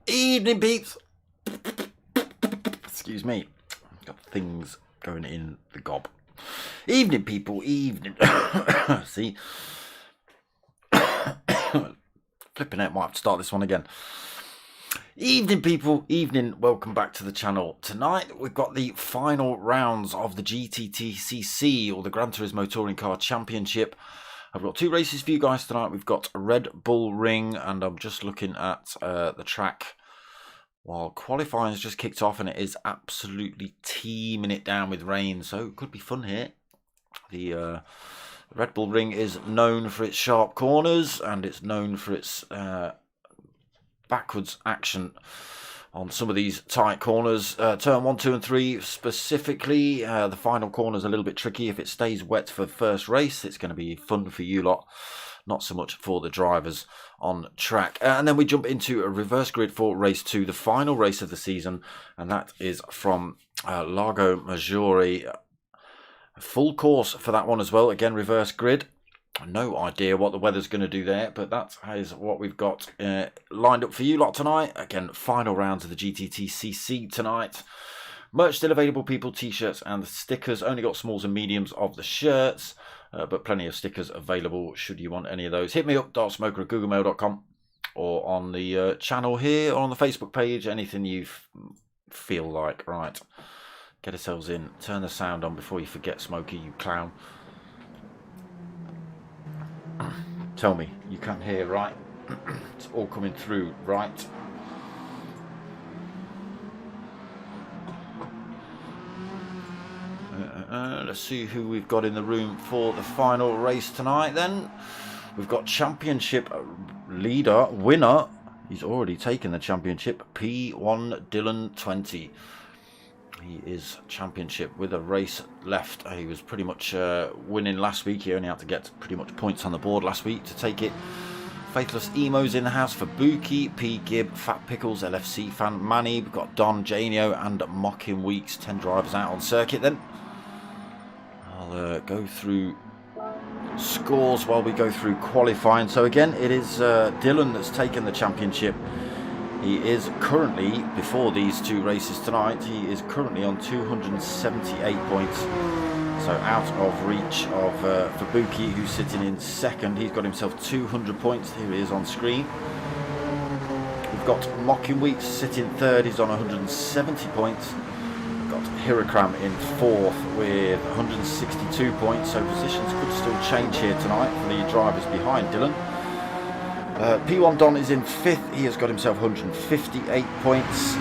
Evening, peeps. Excuse me. Got things going in the gob. Evening, people. Evening. See? Flipping out. Might have to start this one again. Evening, people. Evening. Welcome back to the channel. Tonight, we've got the final rounds of the GTTCC, or the Gran Turismo Touring Car Championship. I've got two races for you guys tonight. We've got Red Bull Ring, and I'm just looking at the track while qualifying has just kicked off, and it is absolutely teeming it down with rain, so it could be fun here. The Red Bull Ring is known for its sharp corners, and it's known for its backwards action on some of these tight corners. Turn 1, 2 and 3 specifically. The final corner is a little bit tricky. If it stays wet for the first race, it's going to be fun for you lot, not so much for the drivers on track. And then we jump into a reverse grid for race 2, the final race of the season, and that is from Lago Maggiore. A full course for that one as well. Again, reverse grid. No idea what the weather's going to do there, but that is what we've got lined up for you lot tonight. Again, final rounds of the GTTCC tonight. Merch still available, people. T-shirts and stickers. Only got smalls and mediums of the shirts, but plenty of stickers available should you want any of those. Hit me up, dartsmoker@googlemail.com, or on the channel here, or on the Facebook page. Anything you feel like. Right, get ourselves in. Turn the sound on before you forget, Smokey, you clown. Tell me you can't hear, right? It's all coming through, right? Let's see who we've got in the room for the final race tonight then. We've got championship leader, winner. He's already taken the championship, P1 Dylan 20. He is championship with a race left. He was pretty much winning last week. He only had to get pretty much points on the board last week to take it. Faithless Emo's in the house for Buki, P Gib, Fat Pickles, LFC fan Manny. We've got Don, Janio and Mocking Weeks. 10 drivers out on circuit then. I'll go through scores while we go through qualifying. So again, it is Dylan that's taken the championship. He is currently, before these two races tonight, he is currently on 278 points. So out of reach of Fabuki, who's sitting in second. He's got himself 200 points. Here he is on screen. We've got Mocking Weeks sitting third. He's on 170 points. We've got Hirakram in fourth with 162 points. So positions could still change here tonight for the drivers behind Dylan. P1 Don is in fifth. He has got himself 158 points.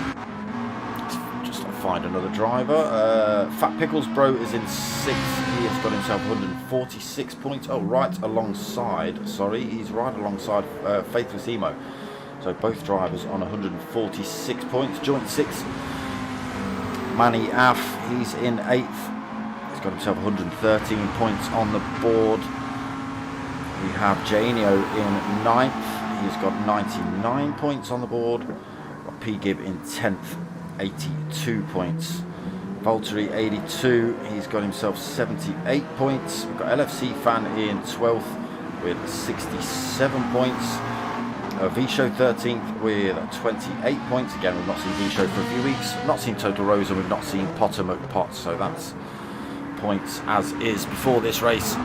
Just find another driver. Fat Pickles Bro is in sixth. He has got himself 146 points. Oh, right alongside. Sorry, he's right alongside Faithless Emo. So both drivers on 146 points. Joint sixth. Manny Af, he's in eighth. He's got himself 113 points on the board. We have Janio in 9th. He's got 99 points on the board. Got P Gib in 10th, 82 points. Valtteri 82. He's got himself 78 points. We've got LFC Fan in 12th with 67 points. Visho 13th with 28 points. Again, we've not seen Visho for a few weeks. We've not seen Total Rose, and we've not seen Potter McPot. So that's points as is before this race.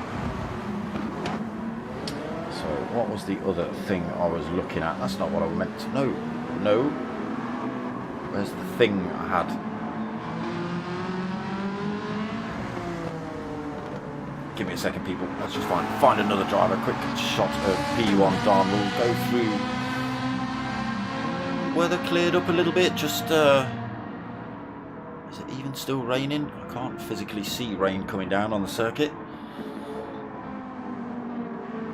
What was the other thing I was looking at? That's not what I meant to know. No. Where's the thing I had? Give me a second, people. Let's just find another driver. Quick shot of P1 Don. We'll go through. Weather cleared up a little bit. Just is it even still raining? I can't physically see rain coming down on the circuit.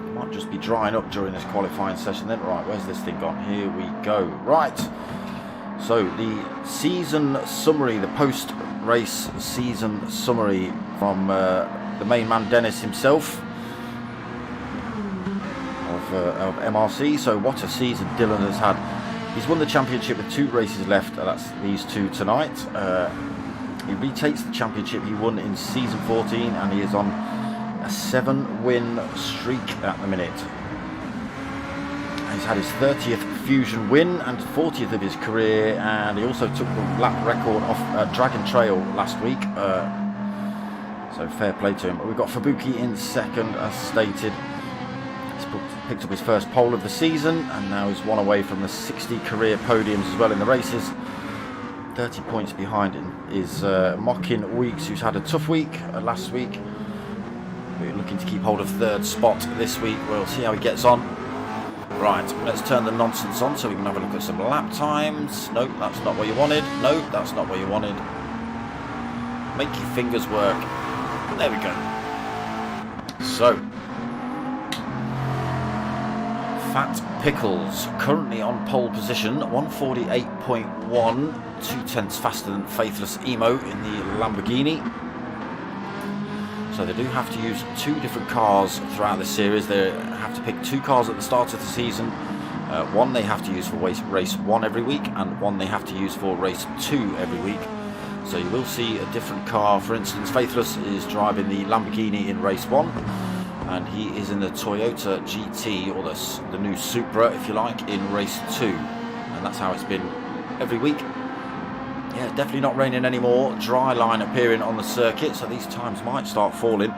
It might just be drying up during this qualifying session then. Right, where's this thing gone? Here we go. Right. So the season summary, the post-race season summary from the main man Dennis himself of MRC. So what a season Dylan has had. He's won the championship with 2 races left. That's these 2 tonight. He retakes the championship he won in season 14, and he is on a 7-win streak at the minute. He's had his 30th Fusion win and 40th of his career, and he also took the lap record off Dragon Trail last week. So fair play to him. We've got Fabuki in second, as stated. He's picked up his first pole of the season, and now he's 1 away from the 60 career podiums as well in the races. 30 points behind is Mockin Weeks, who's had a tough week last week. We're looking to keep hold of 3rd spot this week. We'll see how he gets on. Right, let's turn the nonsense on so we can have a look at some lap times. No, that's not what you wanted. No, that's not what you wanted. Make your fingers work. There we go. So, Fat Pickles currently on pole position, 148.1, 2/10 faster than Faithless Emo in the Lamborghini. So they do have to use 2 different cars throughout the series. They have to pick 2 cars at the start of the season. One they have to use for race 1 every week, and one they have to use for race 2 every week. So you will see a different car. For instance, Faithless is driving the Lamborghini in race 1, and he is in the Toyota GT, or the new Supra, if you like, in race 2. And that's how it's been every week. Yeah, definitely not raining anymore. Dry line appearing on the circuit, so these times might start falling.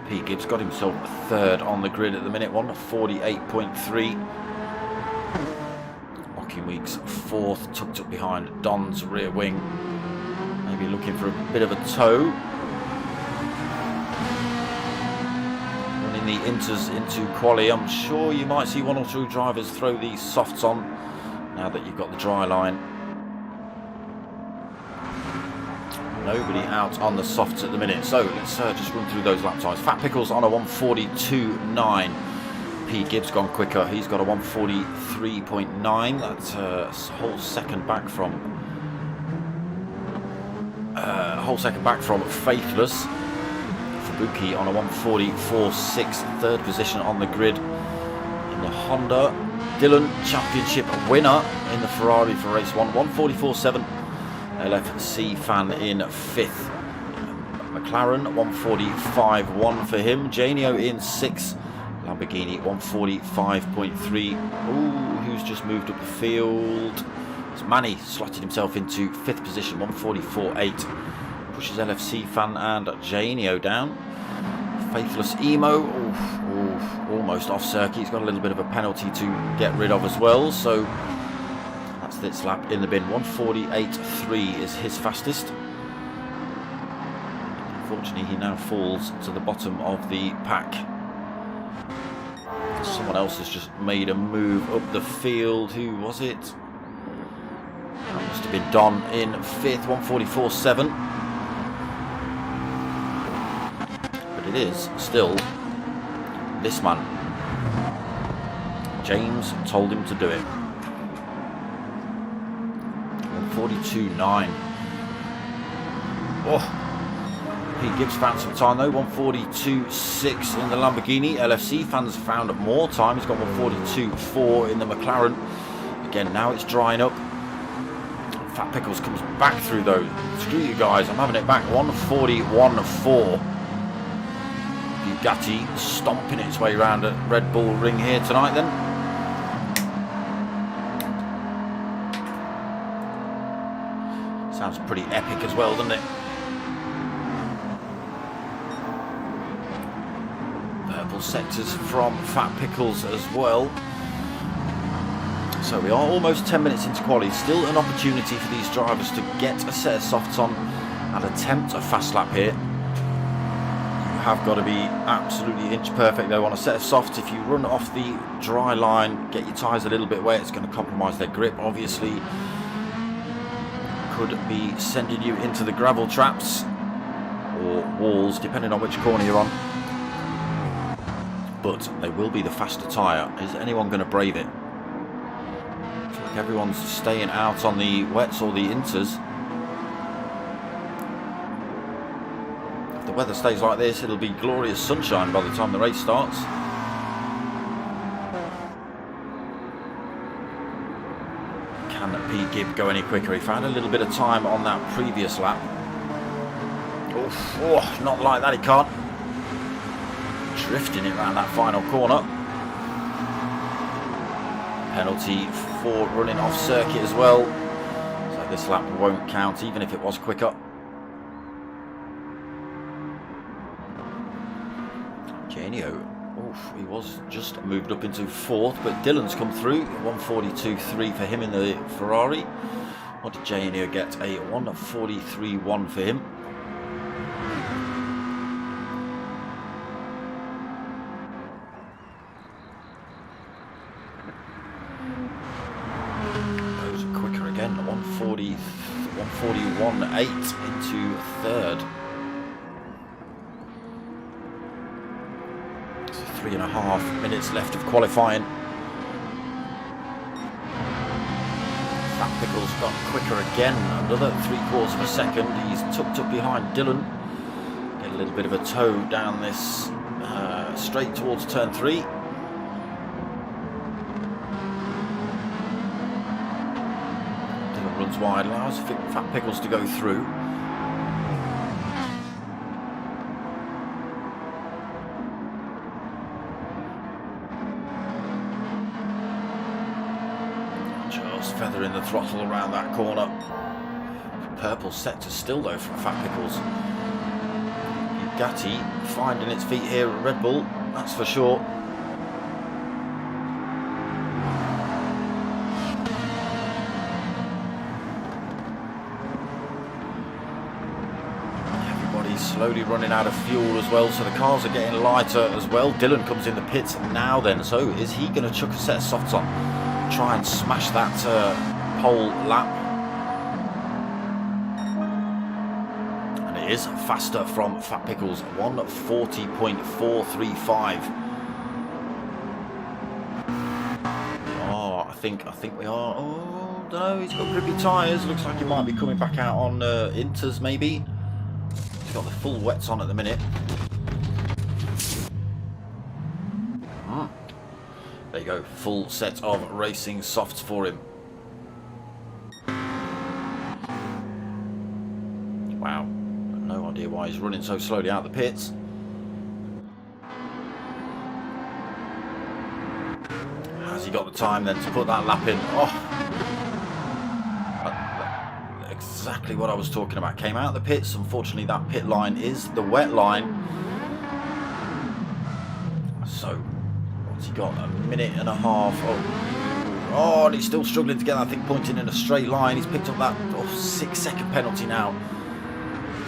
P. Gibbs got himself 3rd on the grid at the minute, 148.3. Mocking Weeks 4th, tucked up behind Don's rear wing. Maybe looking for a bit of a tow. Running the inters into quali. I'm sure you might see 1 or 2 drivers throw these softs on now that you've got the dry line. Nobody out on the softs at the minute. So let's just run through those lap times. Fat Pickles on a 142.9. P. Gibbs gone quicker. He's got a 143.9. That's a whole second back from Faithless. Fabuki on a 144.6, 3rd position on the grid in the Honda. Dylan, championship winner in the Ferrari for race 1, 144.7. LFC fan in 5th. McLaren, 145.1 for him. Janio in 6th. Lamborghini, 145.3. Ooh, who's just moved up the field? It's Manny, slotted himself into 5th position, 144.8. Pushes LFC fan and Janio down. Faithless Emo, almost off circuit. He's got a little bit of a penalty to get rid of as well, so that's this lap in the bin. 148.3 is his fastest. Unfortunately, he now falls to the bottom of the pack. Someone else has just made a move up the field. Who was it? That must have been Don in 5th, 144.7. But it is still this man. James told him to do it. 142.9. Oh, P. Gibbs found some time though. 142.6 in the Lamborghini. LFC fans found more time. He's got 142.4 in the McLaren. Again, now it's drying up. Fat Pickles comes back through though. Screw you guys, I'm having it back. 141.4. Bugatti stomping its way around a Red Bull ring here tonight then. Sounds pretty epic as well, doesn't it? Purple sectors from Fat Pickles as well. So we are almost 10 minutes into quali. Still an opportunity for these drivers to get a set of softs on and attempt a fast lap here. You have got to be absolutely inch perfect though on a set of softs. If you run off the dry line, get your tyres a little bit wet, it's going to compromise their grip obviously. Could be sending you into the gravel traps or walls depending on which corner you're on. But they will be the faster tyre. Is anyone going to brave it? Looks like everyone's staying out on the wets or the inters. If the weather stays like this, it'll be glorious sunshine by the time the race starts. Can P. Gibb go any quicker? He found a little bit of time on that previous lap. Oh, not like that, he can't. Drifting it around that final corner. Penalty for running off circuit as well. So this lap won't count even if it was quicker. Janio, he was just moved up into 4th, but Dylan's come through. 142.3 for him in the Ferrari. What did Janio get? A 143.1 for him. Those are quicker again. 141.8 into 3rd. 3.5 minutes left of qualifying. Fat Pickle's gone quicker again, another 3/4 of a second. He's tucked up behind Dylan. Get a little bit of a tow down this straight towards turn 3. Dylan runs wide, allows Fat Pickles to go through. Feather in the throttle around that corner. Purple sector still though from Fat Pickles. Bugatti finding its feet here at Red Bull, that's for sure. Everybody's slowly running out of fuel as well, so the cars are getting lighter as well. Dylan comes in the pits now then, so is he going to chuck a set of softs on? Try and smash that pole lap. And it is faster from Fat Pickles, 140.435. Oh, I think we are. Oh, don't know. He's got grippy tyres. Looks like he might be coming back out on inters maybe. He's got the full wets on at the minute. There you go, full set of racing softs for him. Wow, no idea why he's running so slowly out of the pits. Has he got the time then to put that lap in? Oh, exactly what I was talking about. Came out of the pits. Unfortunately, that pit line is the wet line. So, what's he got? A minute and a half. Oh, and he's still struggling to get that thing pointing in a straight line. He's picked up that 6-second penalty now.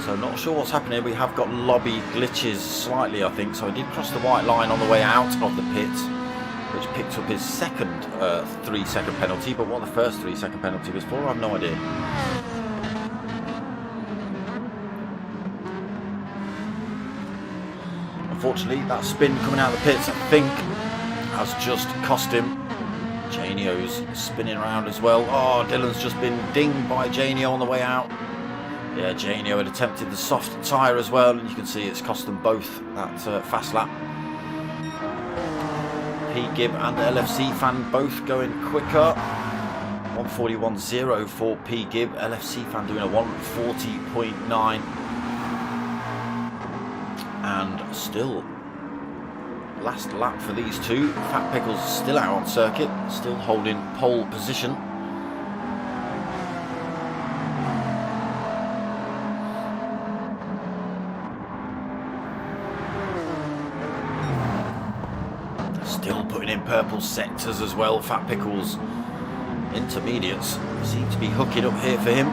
So not sure what's happening. We have got lobby glitches slightly, I think. So he did cross the white line on the way out of the pits, which picked up his second 3-second penalty. But what the first 3-second penalty was for, I have no idea. Unfortunately, that spin coming out of the pits, I think, has just cost him. Janio's spinning around as well. Oh, Dylan's just been dinged by Janio on the way out. Yeah, Janio had attempted the soft tyre as well, and you can see it's cost them both that fast lap. P. Gibb and LFC fan both going quicker. 141.0 for P. Gibb. LFC fan doing a 140.9. And still, last lap for these two. Fat Pickles still out on circuit, still holding pole position. Still putting in purple sectors as well. Fat Pickles. Intermediates seem to be hooking up here for him,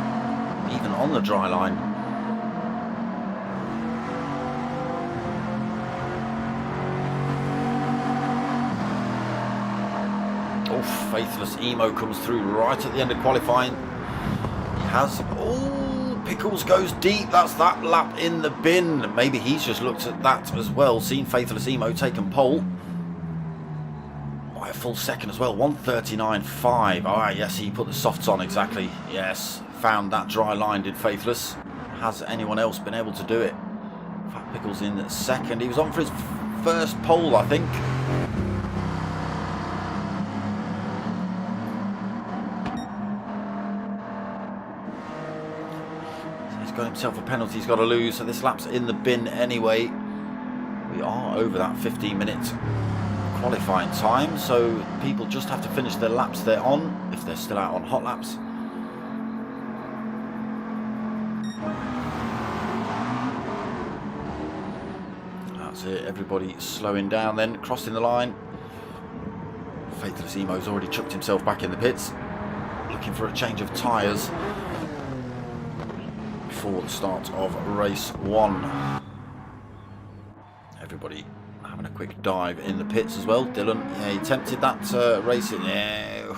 even on the dry line. Faithless Emo comes through right at the end of qualifying. He has... Oh, Pickles goes deep. That's that lap in the bin. Maybe he's just looked at that as well. Seen Faithless Emo taken pole. By a full second as well. 1:39.5. Ah, yes, he put the softs on exactly. Yes, found that dry line, did Faithless. Has anyone else been able to do it? Fat Pickles in second. He was on for his first pole, I think. So he's got himself a penalty he's got to lose, so this lap's in the bin anyway. We are over that 15-minute qualifying time, so people just have to finish their laps they're on, if they're still out on hot laps. That's it, everybody slowing down then, crossing the line. Faithless Emo's already chucked himself back in the pits, looking for a change of tyres before the start of race 1. Everybody having a quick dive in the pits as well. Dylan, yeah, he tempted that racing, yeah,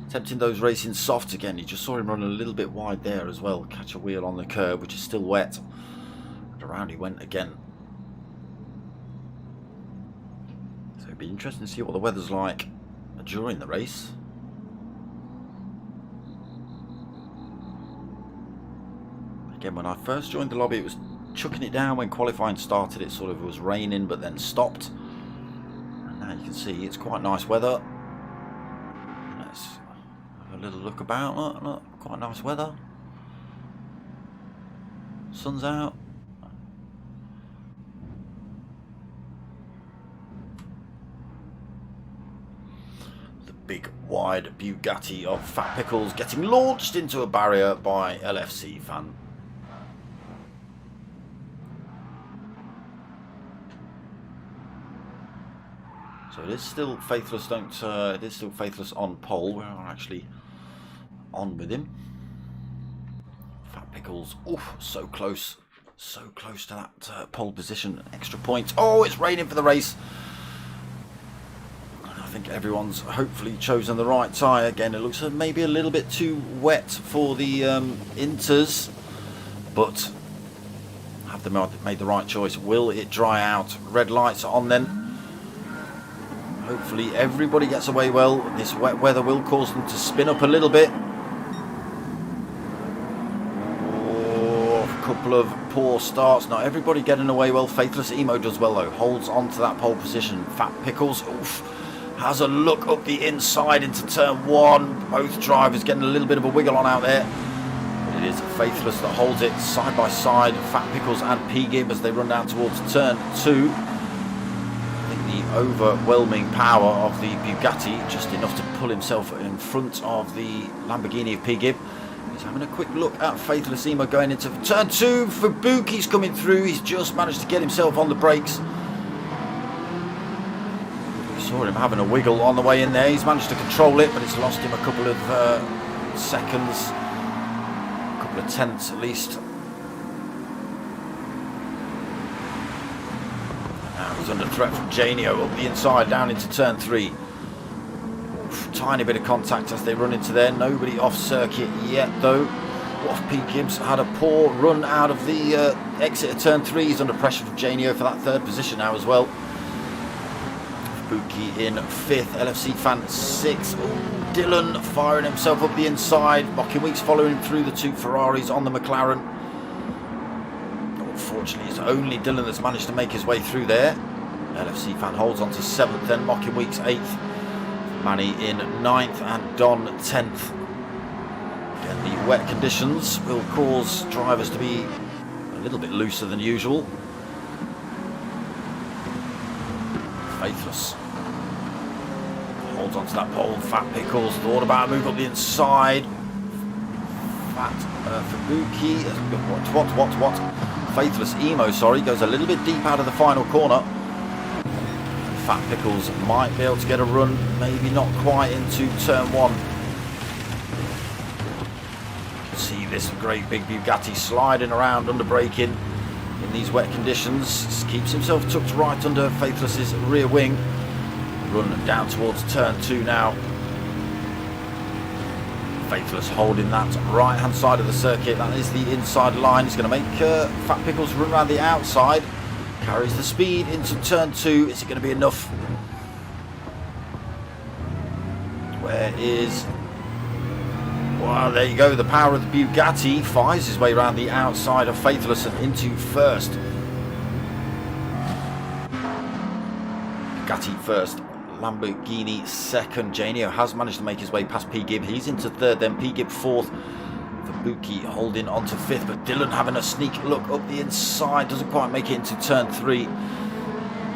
tempting those racing softs again. You just saw him run a little bit wide there as well, catch a wheel on the curb, which is still wet, and around he went again. So it'd be interesting to see what the weather's like during the race. Again, when I first joined the lobby, it was chucking it down. When qualifying started, it sort of was raining but then stopped, and now you can see it's quite nice weather. Let's have a little look about. Look, quite nice weather, sun's out. The big wide Bugatti of Fat Pickles getting launched into a barrier by LFC fan. So it is still Faithless. It is still Faithless on pole. We are actually on with him. Fat Pickles. Oh, so close to that pole position. Extra point. Oh, it's raining for the race. I think everyone's hopefully chosen the right tyre. Again, it looks maybe a little bit too wet for the Inters, but have they made the right choice? Will it dry out? Red lights are on then. Hopefully everybody gets away well. This wet weather will cause them to spin up a little bit. Oh, a couple of poor starts. Not everybody getting away well. Faithless Emo does well though. Holds on to that pole position. Fat Pickles, oof, has a look up the inside into turn 1. Both drivers getting a little bit of a wiggle on out there. But it is Faithless that holds it side by side. Fat Pickles and P-Gib as they run down towards turn 2. The overwhelming power of the Bugatti, just enough to pull himself in front of the Lamborghini of P-Gib. He's having a quick look at Faithless Emo going into turn 2. Fubuki's coming through. He's just managed to get himself on the brakes. We saw him having a wiggle on the way in there. He's managed to control it, but it's lost him a couple of seconds, a couple of tenths at least. He's under threat from Janio up the inside down into turn 3. Oof, tiny bit of contact as they run into there. Nobody off circuit yet though. Waff P. Gibbs had a poor run out of the exit of turn 3. He's under pressure from Janio for that 3rd position now as well. Fubuki in 5th. LFC fan 6th. Ooh, Dylan firing himself up the inside. Mocking Weeks following him through the 2 Ferraris on the McLaren. Unfortunately, it's only Dylan that's managed to make his way through there. LFC fan holds on to 7th, then Mocking Weeks 8th, Manny in 9th, and Don 10th. Again, the wet conditions will cause drivers to be a little bit looser than usual. Faithless holds on to that pole. Fat Pickles thought about a move up the inside. Fat Fubuki. What? Faithless Emo, sorry, goes a little bit deep out of the final corner. Fat Pickles might be able to get a run, maybe not quite into turn 1. See this great big Bugatti sliding around under braking in these wet conditions. Keeps himself tucked right under Faithless's rear wing. run down towards turn 2 now. Faithless holding that right hand side of the circuit. That is the inside line. He's going to make Fat Pickles run around the outside. Carries the speed into turn 2. Is it going to be enough? Where is... Well, there you go. The power of the Bugatti finds his way around the outside of Faithless and into first. Bugatti first. Lamborghini second. Janio has managed to make his way past P. Gibb. He's into third, then P. Gibb fourth. Fabuki holding on to fifth, but Dylan having a sneak look up the inside. Doesn't quite make it into turn 3.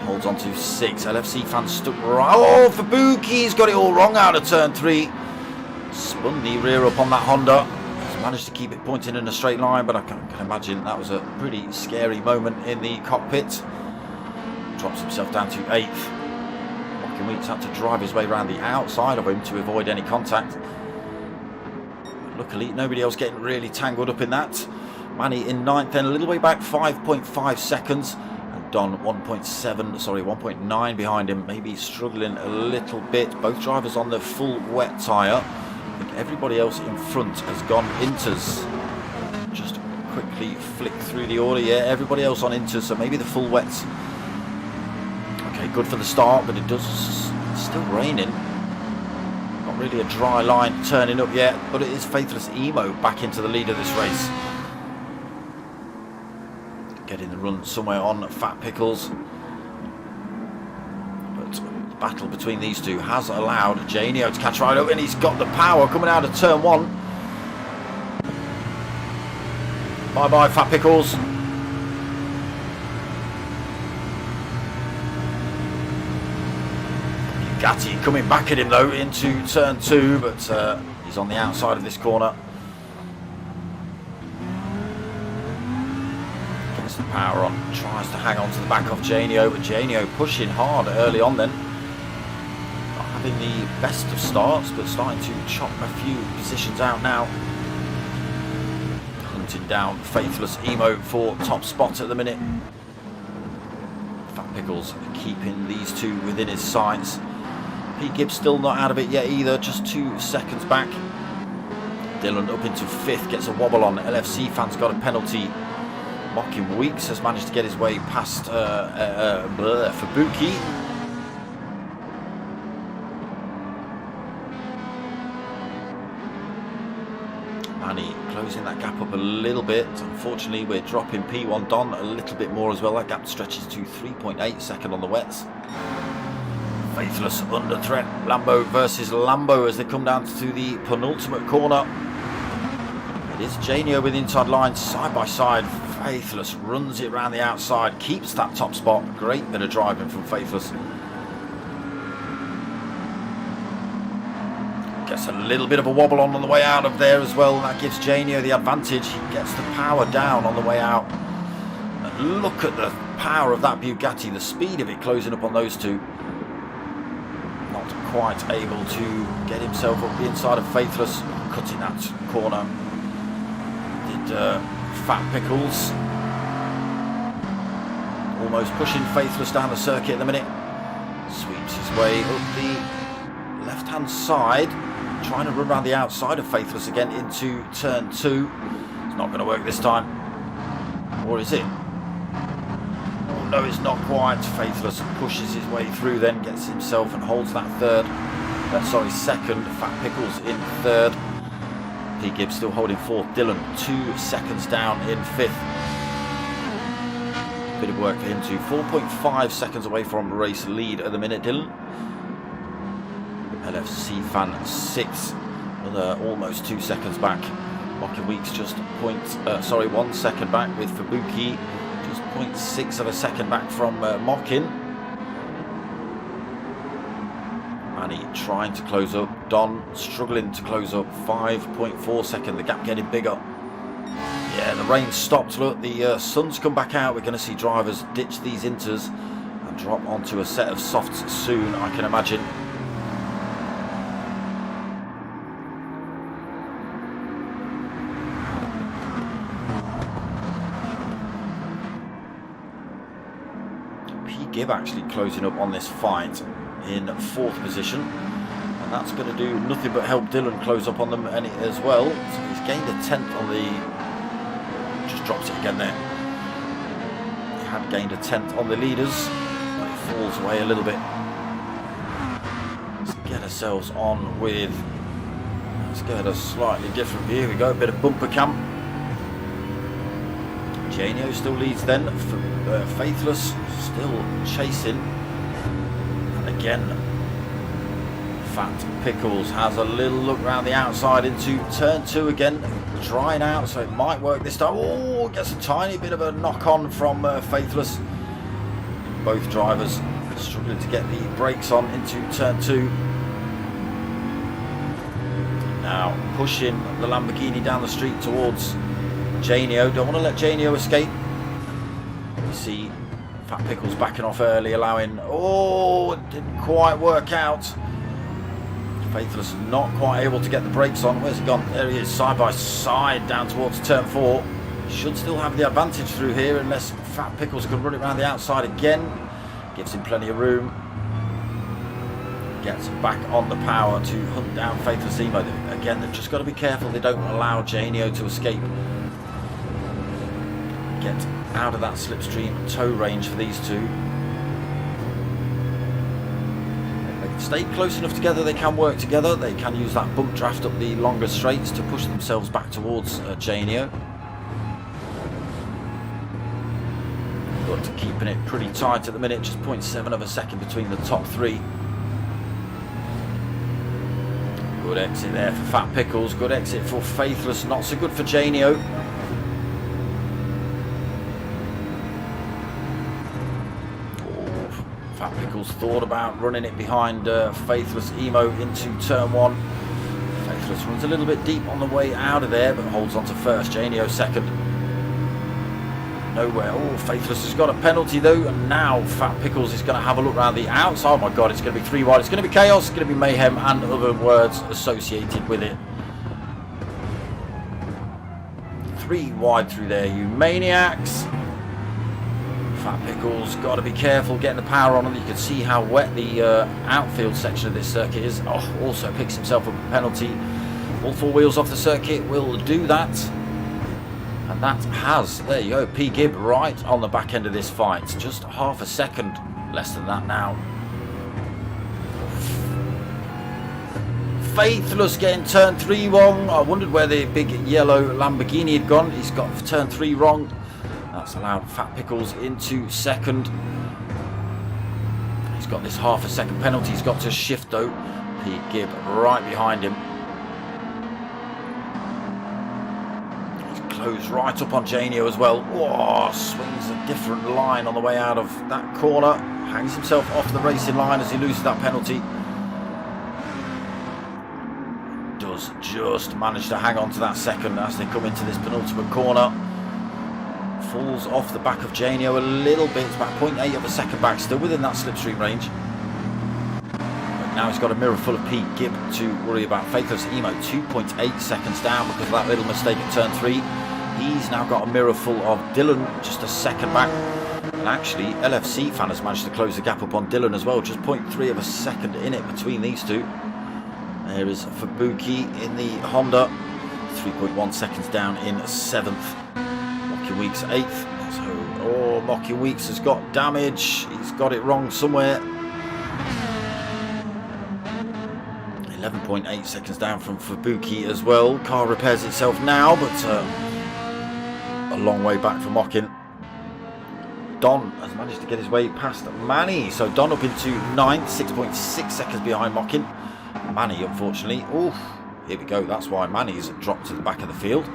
Holds on to 6. LFC fans stuck right. Oh, Fabuki's got it all wrong out of turn 3. Spun the rear up on that Honda. He's managed to keep it pointing in a straight line, but I can imagine that was a pretty scary moment in the cockpit. Drops himself down to 8th. Weeks had to drive his way around the outside of him to avoid any contact. Luckily, nobody else getting really tangled up in that. Manny in 9th, then a little way back, 5.5 seconds. And Don 1.9 behind him, maybe struggling a little bit. Both drivers on the full wet tyre. I think everybody else in front has gone inters. Just quickly flick through the order. Yeah, everybody else on inters, so maybe the full wets. Okay, good for the start, but it's still raining. Not really a dry line turning up yet, but it is Faithless Emo back into the lead of this race. Getting the run somewhere on Fat Pickles. But the battle between these two has allowed Janio to catch right up, and he's got the power coming out of turn 1. Bye-bye, Fat Pickles. Bugatti coming back at him though into turn 2, but he's on the outside of this corner. Gets the power on, tries to hang on to the back of Janio, but Janio pushing hard early on then. Not having the best of starts, but starting to chop a few positions out now. Hunting down Faithless Emo for top spot at the minute. Fat Pickles keeping these two within his sights. P. Gibbs still not out of it yet either, just 2 seconds back. Dylan up into 5th, gets a wobble on. LFC fans got a penalty. Mocking Weeks has managed to get his way past Fabuki. Manny closing that gap up a little bit. Unfortunately, we're dropping P1 Don a little bit more as well. That gap stretches to 3.8 second on the wets. Faithless under threat. Lambo versus Lambo as they come down to the penultimate corner. It is Janio with the inside line, side by side. Faithless runs it around the outside, keeps that top spot. Great bit of driving from Faithless. Gets a little bit of a wobble on the way out of there as well. That gives Janio the advantage. He gets the power down on the way out. And look at the power of that Bugatti, the speed of it closing up on those two. Quite able to get himself up the inside of Faithless, cutting that corner. Did Fat Pickles. Almost pushing Faithless down the circuit at the minute. Sweeps his way up the left-hand side, trying to run around the outside of Faithless again into turn 2. It's not going to work this time. Or is it? No, it's not quite. Faithless pushes his way through, then gets himself and holds that second. Fat Pickles in 3rd. P. Gibbs still holding 4th. Dylan 2 seconds down in 5th. Bit of work for him too. 4.5 seconds away from race lead at the minute, Dylan. LFC fan 6th. Another almost 2 seconds back. Mocking Weeks just 1 second back with Fabuki. Just 0.6 of a second back from Mockin. Manny trying to close up. Don struggling to close up. 5.4 second. The gap getting bigger. Yeah, the rain stopped. Look, the sun's come back out. We're going to see drivers ditch these inters and drop onto a set of softs soon, I can imagine. Gibb actually closing up on this fight. in 4th position. And that's going to do nothing but help Dylan close up on them as well. So he's gained a 10th on the... Just drops it again there. He had gained a 10th on the leaders. But it falls away a little bit. Let's get ourselves on with... Let's get a slightly different view. Here we go, a bit of bumper cam. Janio still leads then. Faithless still chasing. And again, Fat Pickles has a little look around the outside into turn 2 again. Drying out, so it might work this time. Oh, gets a tiny bit of a knock on from Faithless. Both drivers struggling to get the brakes on into turn 2. Now pushing the Lamborghini down the street towards Janio. Don't want to let Janio escape. You see Fat Pickles backing off early, allowing... Oh, it didn't quite work out. Faithless not quite able to get the brakes on. Where's he gone? There he is, side by side down towards turn 4. Should still have the advantage through here unless Fat Pickles can run it around the outside again. Gives him plenty of room. Gets back on the power to hunt down Faithless Emo. Again, they've just got to be careful they don't allow Janio to escape. Get out of that slipstream tow range for these two. If they can stay close enough together, they can work together. They can use that bump draft up the longer straights to push themselves back towards Janio. But keeping it pretty tight at the minute, just 0.7 of a second between the top 3. Good exit there for Fat Pickles, good exit for Faithless, not so good for Janio. Oh, Fat Pickles thought about running it behind Faithless Emo into turn 1. Faithless runs a little bit deep on the way out of there, but holds on to first. Janio second. Nowhere. Oh, Faithless has got a penalty though, and now Fat Pickles is going to have a look around the outside. Oh my god, it's going to be 3 wide. It's going to be chaos, it's going to be mayhem, and other words associated with it. 3 wide through there, you maniacs. Fat Pickles got to be careful getting the power on, and you can see how wet the outfield section of this circuit is. Oh, also picks himself up a penalty. All 4 wheels off the circuit will do that. And that has, there you go, P. Gibb right on the back end of this fight. Just half a second less than that now. Faithless getting turn 3 wrong. I wondered where the big yellow Lamborghini had gone. He's got turn 3 wrong. That's allowed Fat Pickles into second. He's got this half a second penalty. He's got to shift though. P. Gibb right behind him. Close right up on Janio as well. Whoa, swings a different line on the way out of that corner. Hangs himself off the racing line as he loses that penalty. Does just manage to hang on to that second as they come into this penultimate corner. Falls off the back of Janio a little bit. It's about 0.8 of a second back, still within that slipstream range. But now he's got a mirror full of Pete Gibb to worry about. Faithless Emo 2.8 seconds down because of that little mistake at turn 3. He's now got a mirror full of Dylan, just a second back. And actually, LFC fan has managed to close the gap up on Dylan as well. Just 0.3 of a second in it between these two. There is Fubuki in the Honda. 3.1 seconds down in 7th. Mocky Weeks 8th. So, oh, Mocky Weeks has got damage. He's got it wrong somewhere. 11.8 seconds down from Fubuki as well. Car repairs itself now, but a long way back from Mockin. Don has managed to get his way past Manny. So Don up into 9th, 6.6 seconds behind Mockin. Manny, unfortunately. Oh, here we go. That's why Manny's dropped to the back of the field.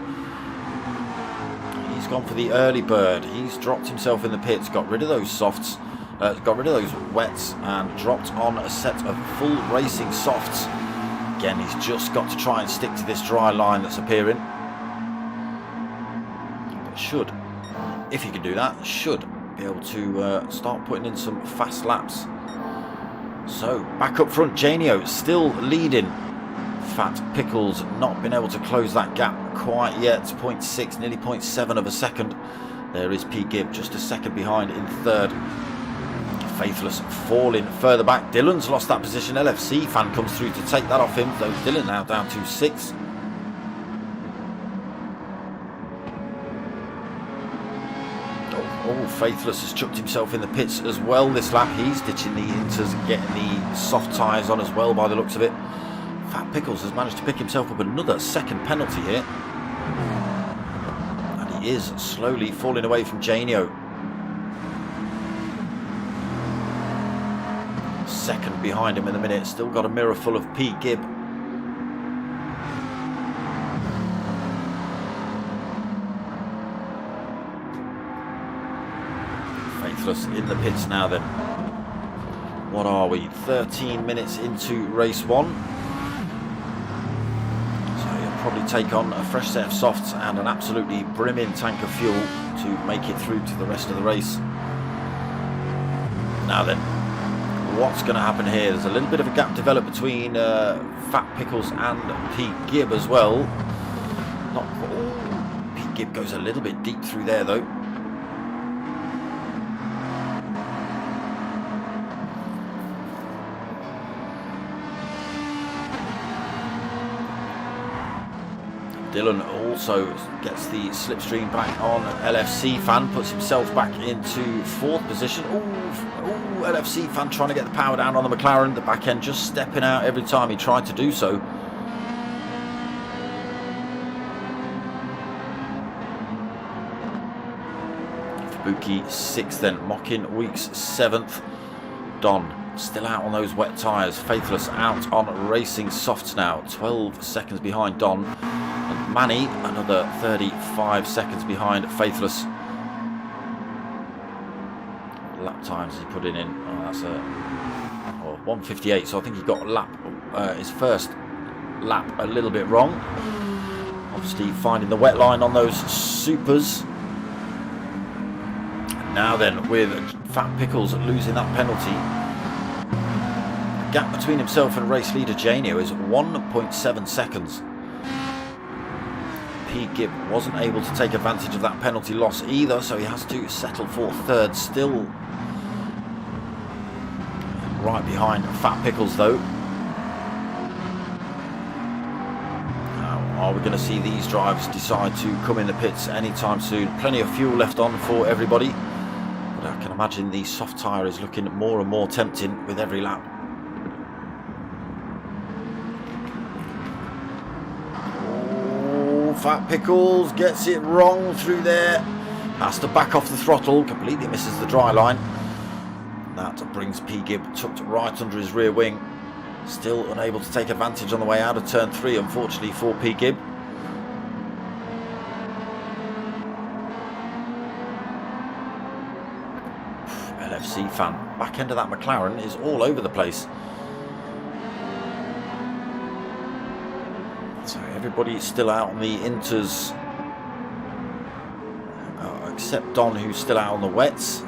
He's gone for the early bird. He's dropped himself in the pits, got rid of those softs, got rid of those wets, and dropped on a set of full racing softs. Again, he's just got to try and stick to this dry line that's appearing. But should, if he can do that, should be able to start putting in some fast laps. So, back up front, Janio still leading. Fat Pickles not been able to close that gap quite yet. 0.6, nearly 0.7 of a second. There is P. Gibb just a second behind in 3rd. Faithless falling further back. Dylan's lost that position. LFC fan comes through to take that off him, though Dylan now down to 6. Oh, Faithless has chucked himself in the pits as well this lap. He's ditching the inters and getting the soft tyres on as well by the looks of it. Fat Pickles has managed to pick himself up another second penalty here. And he is slowly falling away from Janio. Second behind him in the minute. Still got a mirror full of P. Gibb. Faithless in the pits now then. What are we? 13 minutes into race 1. So he'll probably take on a fresh set of softs and an absolutely brimming tank of fuel to make it through to the rest of the race. Now then, what's going to happen here? There's a little bit of a gap developed between Fat Pickles and Pete Gibb as well. Not Pete Gibb goes a little bit deep through there though. Dylan also gets the slipstream back on LFC fan, puts himself back into 4th position. Ooh, LFC fan trying to get the power down on the McLaren. The back end just stepping out every time he tried to do so. Fubuki 6th then, Mockin Weeks 7th. Don still out on those wet tyres. Faithless out on racing softs now, 12 seconds behind Don. And Manny another 35 seconds behind Faithless. Lap times he put in. Oh, that's a 1:58. So I think he got his first lap a little bit wrong. Obviously finding the wet line on those supers. And now then, with Fat Pickles losing that penalty, the gap between himself and race leader Janio is 1.7 seconds. P. Gibb wasn't able to take advantage of that penalty loss either, so he has to settle for 3rd, still right behind Fat Pickles though. Now, are we going to see these drivers decide to come in the pits anytime soon? Plenty of fuel left on for everybody, but I can imagine the soft tyre is looking more and more tempting with every lap. Fat Pickles gets it wrong through there. Has to back off the throttle. Completely misses the dry line. That brings P. Gibb tucked right under his rear wing. Still unable to take advantage on the way out of turn 3, unfortunately for P. Gibb. LFC fan. Back end of that McLaren is all over the place. So everybody's still out on the inters, except Don, who's still out on the wets.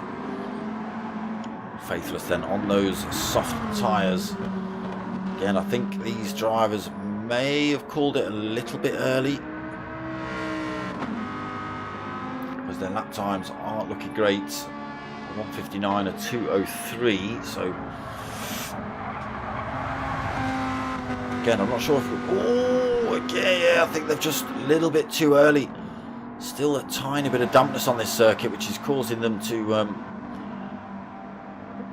Faithless then on those soft tyres. Again, I think these drivers may have called it a little bit early, because their lap times aren't looking great. 1:59 and 2:03. So again, I'm not sure if yeah, I think they're just a little bit too early. Still a tiny bit of dampness on this circuit, which is causing them to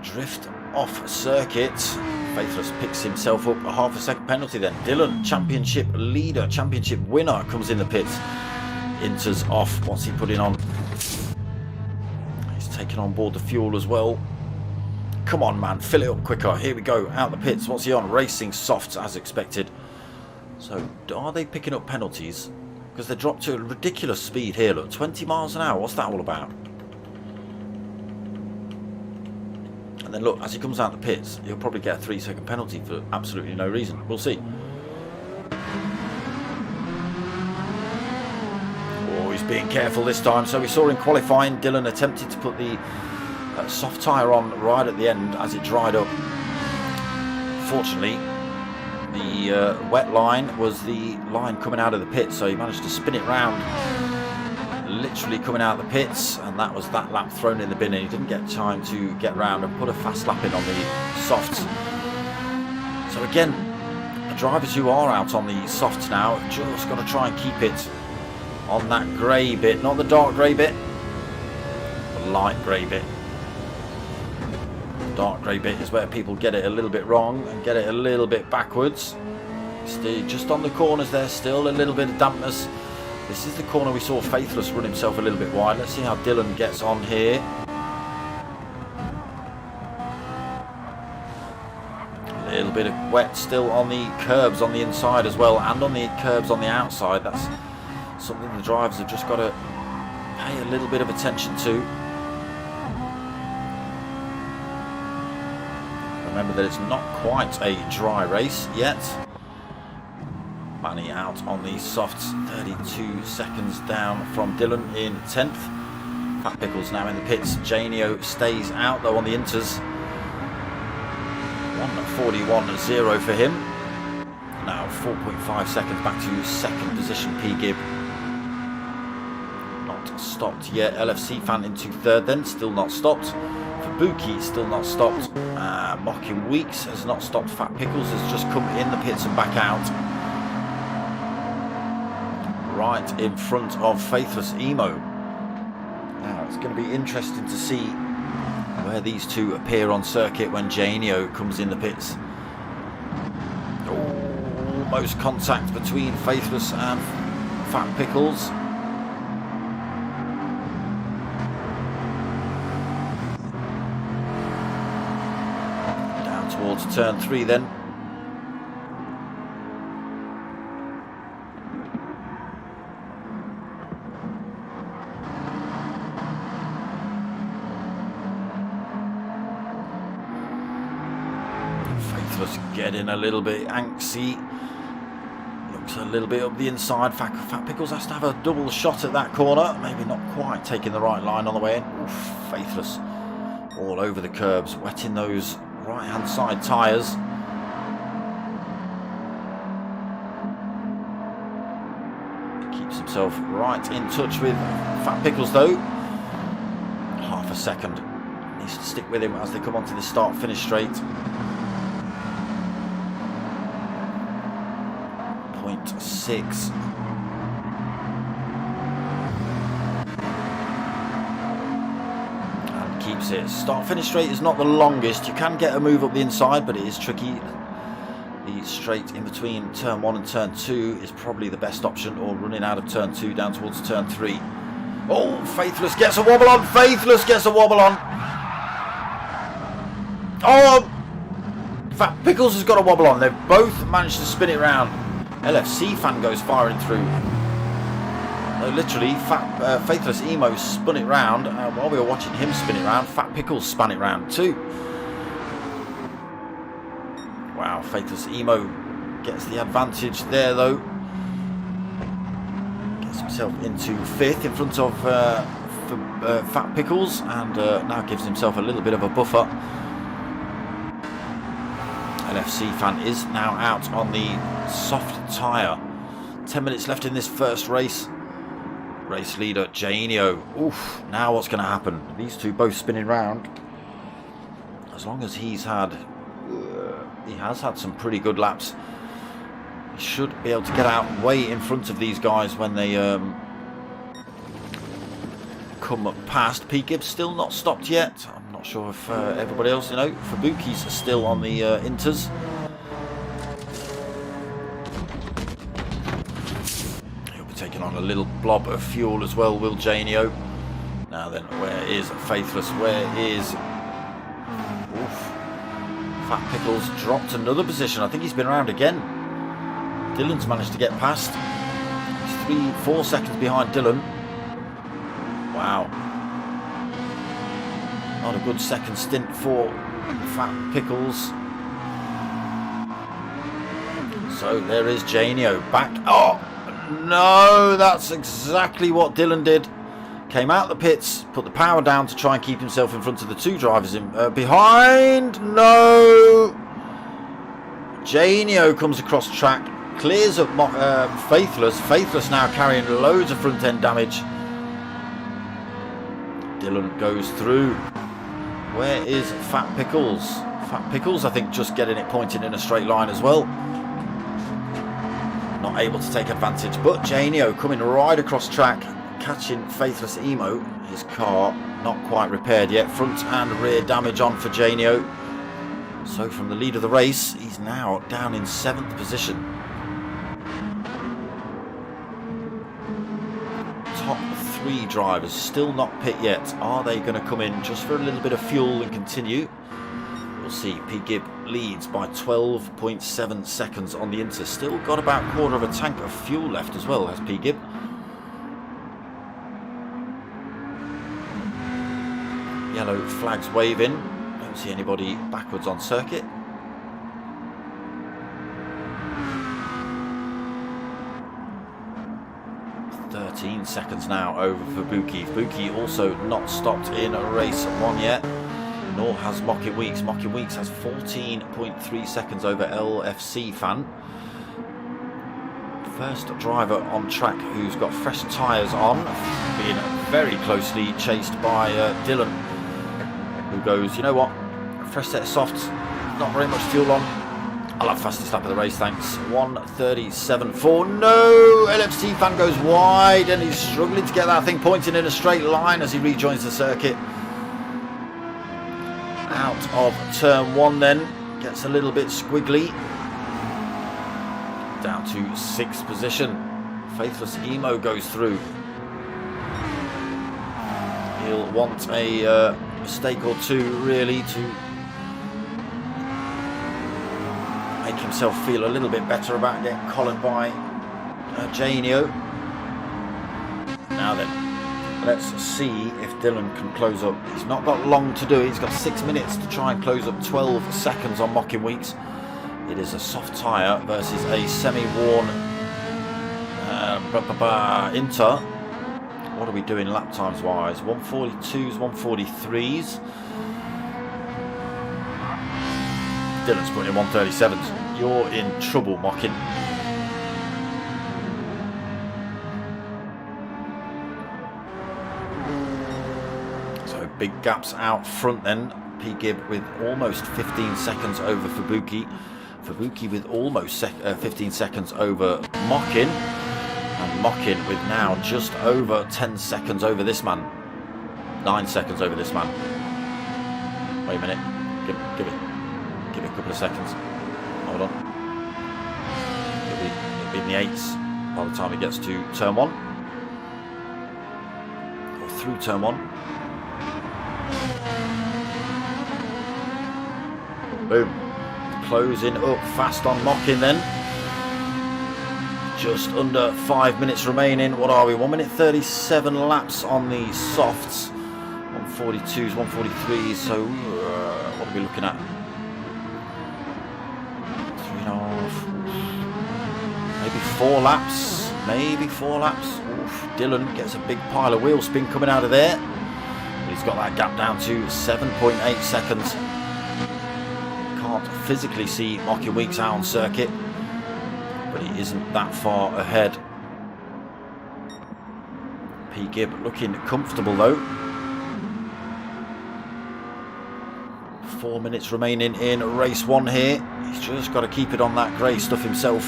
drift off circuit. Faithless picks himself up a half a second penalty then. Dylan, championship leader, championship winner, comes in the pits. Inters off. What's he putting on? He's taking on board the fuel as well. Come on, man, fill it up quicker. Here we go, out the pits. What's he on? Racing softs as expected. So are they picking up penalties? Because they dropped to a ridiculous speed here. Look, 20 miles an hour. What's that all about? And then look, as he comes out the pits, he'll probably get a 3-second penalty for absolutely no reason. We'll see. Oh, he's being careful this time. So we saw in qualifying, Dylan attempted to put the soft tyre on right at the end as it dried up. Fortunately, the wet line was the line coming out of the pit, so he managed to spin it round, literally coming out of the pits, and that was that lap thrown in the bin, and he didn't get time to get round and put a fast lap in on the softs. So again, the drivers who are out on the softs now just got to try and keep it on that grey bit, not the dark grey bit, the light grey bit. The dark grey bit is where people get it a little bit wrong and get it a little bit backwards. Still, just on the corners there, still a little bit of dampness. This is the corner we saw Faithless run himself a little bit wide. Let's see how Dylan gets on here. A little bit of wet still on the curbs on the inside as well, and on the curbs on the outside. That's something the drivers have just got to pay a little bit of attention to. Remember that it's not quite a dry race yet. Manny out on the softs, 32 seconds down from Dylan in 10th. Fat Pickles now in the pits. Janio stays out though on the inters. 1:41.0 for him. Now 4.5 seconds back to second position P. Gibb. Not stopped yet. LFC fan into third then, still not stopped. Fabuki still not stopped. Mocking Weeks has not stopped. Fat Pickles has just come in the pits and back out. Right in front of Faithless Emo. Now it's going to be interesting to see where these two appear on circuit when Janio comes in the pits. Almost contact between Faithless and Fat Pickles. Down towards turn 3 then. Getting a little bit angsty. Looks a little bit up the inside. Fat Pickles has to have a double shot at that corner. Maybe not quite taking the right line on the way in. Oof, Faithless all over the curbs, wetting those right hand side tyres. Keeps himself right in touch with Fat Pickles though. Half a second. Needs to stick with him as they come onto the start finish straight. 0.6. And keeps it. Start finish straight is not the longest. You can get a move up the inside, but it is tricky. The straight in between turn 1 and turn 2 is probably the best option, or running out of turn 2 down towards turn 3. Oh, Faithless gets a wobble on. Faithless gets a wobble on. Oh, Fat Pickles has got a wobble on. They've both managed to spin it round. LFC fan goes firing through. Literally, Faithless Emo spun it round. While we were watching him spin it round, Fat Pickles spun it round too. Wow, Faithless Emo gets the advantage there though. Gets himself into 5th in front of Fat Pickles, and now gives himself a little bit of a buffer. LFC fan is now out on the soft tyre. 10 minutes left in this first race. Race leader Janio. Oof, now what's going to happen? These two both spinning round. As long as he has had some pretty good laps, he should be able to get out way in front of these guys when they come up past. P. Gibbs still not stopped yet. I'm not sure if everybody else, Fabuki's still on the inters. He'll be taking on a little blob of fuel as well, will Janio. Now then, where is Faithless? Where is... Oof. Fat Pickles dropped another position. I think he's been around again. Dylan's managed to get past. He's 3-4 seconds behind Dylan. Wow. Not a good second stint for Fat Pickles. So there is Janio back. Oh, no, that's exactly what Dylan did. Came out the pits, put the power down to try and keep himself in front of the two drivers behind. No! Janio comes across track, clears up Faithless. Faithless now carrying loads of front end damage. Dylan goes through. Where is Fat Pickles? Fat Pickles, I think, just getting it pointing in a straight line as well. Not able to take advantage, but Janio coming right across track, catching Faithless Emo. His car not quite repaired yet. Front and rear damage on for Janio. So from the lead of the race, he's now down in 7th position. Top 3 drivers still not pit yet. Are they going to come in just for a little bit of fuel and continue? We'll see. P. Gibb leads by 12.7 seconds on the Inter. Still got about a quarter of a tank of fuel left as well, has P. Gibb. Yellow flags waving. Don't see anybody backwards on circuit. Seconds now over for Buki. Buki also not stopped in race 1 yet, nor has Mockin Weeks. Mockin Weeks has 14.3 seconds over LFC Fan. First driver on track who's got fresh tyres on, being very closely chased by Dylan, who goes, you know what, fresh set of softs, not very much fuel on. I'll have fastest lap of the race, thanks. 1:37.4. No! LFC Fan goes wide and he's struggling to get that thing pointing in a straight line as he rejoins the circuit. Out of turn 1 then. Gets a little bit squiggly. Down to 6th position. Faithless Emo goes through. He'll want a mistake or two really to make himself feel a little bit better about getting collared by Janio. Now then, let's see if Dylan can close up. He's not got long to do it. He's got 6 minutes to try and close up 12 seconds on Mockin Weeks. It is a soft tyre versus a semi-worn Inter. What are we doing lap times wise? 142s, 143s. Dylan's putting in 137s. You're in trouble, Mockin. So big gaps out front then. P. Gibb with almost 15 seconds over Fubuki. Fubuki with almost 15 seconds over Mockin. And Mockin with now just over 10 seconds over this man. 9 seconds over this man. Wait a minute. Give it a couple of seconds. Hold on. It'll be in the 8s by the time it gets to turn 1. Or through turn 1. Boom. Closing up fast on Mockin then. Just under 5 minutes remaining. What are we? 1 minute 37 laps on the softs. 142s, 143s. So what are we looking at? 3.5. Maybe 4 laps. Maybe 4 laps. Oof. Dylan gets a big pile of wheel spin coming out of there. He's got that gap down to 7.8 seconds. Can't physically see Mockin Weeks out on circuit, but he isn't that far ahead. P. Gibb looking comfortable though. 4 minutes remaining in race 1 here. He's just got to keep it on that grey stuff himself.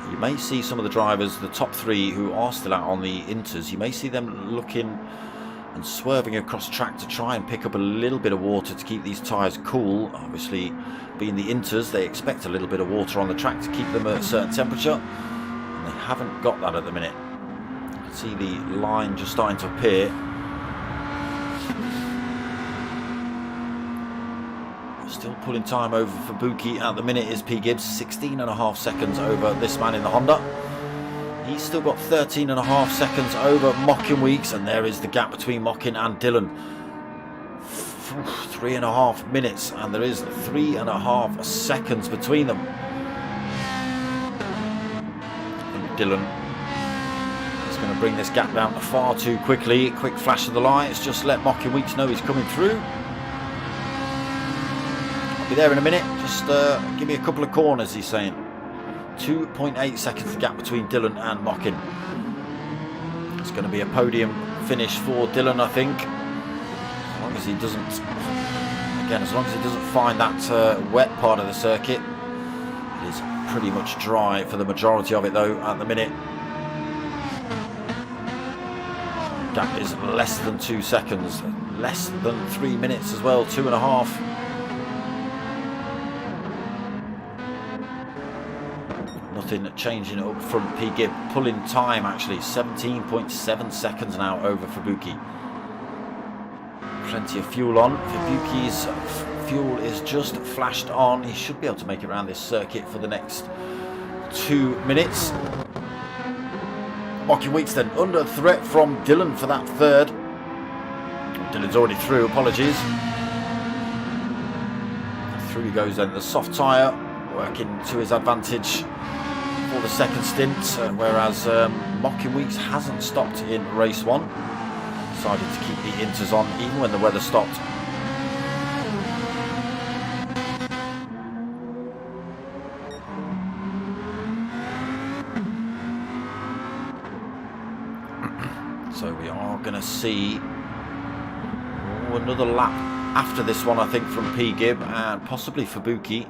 You may see some of the drivers, the top 3 who are still out on the Inters, you may see them looking and swerving across track to try and pick up a little bit of water to keep these tyres cool. Obviously, being the Inters, they expect a little bit of water on the track to keep them at a certain temperature, and they haven't got that at the minute. You can see the line just starting to appear. Still pulling time over for Buki at the minute is P. Gibbs, 16.5 seconds over this man in the Honda. He's still got 13.5 seconds over Mockin Weeks, and there is the gap between Mockin and Dylan. 3.5 minutes, and there is 3.5 seconds between them. And Dylan is going to bring this gap down far too quickly. Quick flash of the lights, just let Mockin Weeks know he's coming through. I'll be there in a minute, just give me a couple of corners, he's saying. 2.8 seconds the gap between Dylan and Mockin. It's going to be a podium finish for Dylan, I think. As long as he doesn't, again, as long as he doesn't find that wet part of the circuit. It is pretty much dry for the majority of it, though, at the minute. Gap is less than 2 seconds, less than 3 minutes as well, 2.5. Nothing changing up from P. Gibb, pulling time actually, 17.7 seconds now over Fubuki. Plenty of fuel on. Fubuki's fuel is just flashed on. He should be able to make it around this circuit for the next 2 minutes. Mocking Weeks then under threat from Dylan for that third. Dylan's already through, apologies. Through he goes then, the soft tyre working to his advantage for the second stint, whereas Mocking Weeks hasn't stopped in race 1. Decided to keep the inters on even when the weather stopped. So we are going to see another lap after this one, I think, from P. Gibb and possibly Fubuki.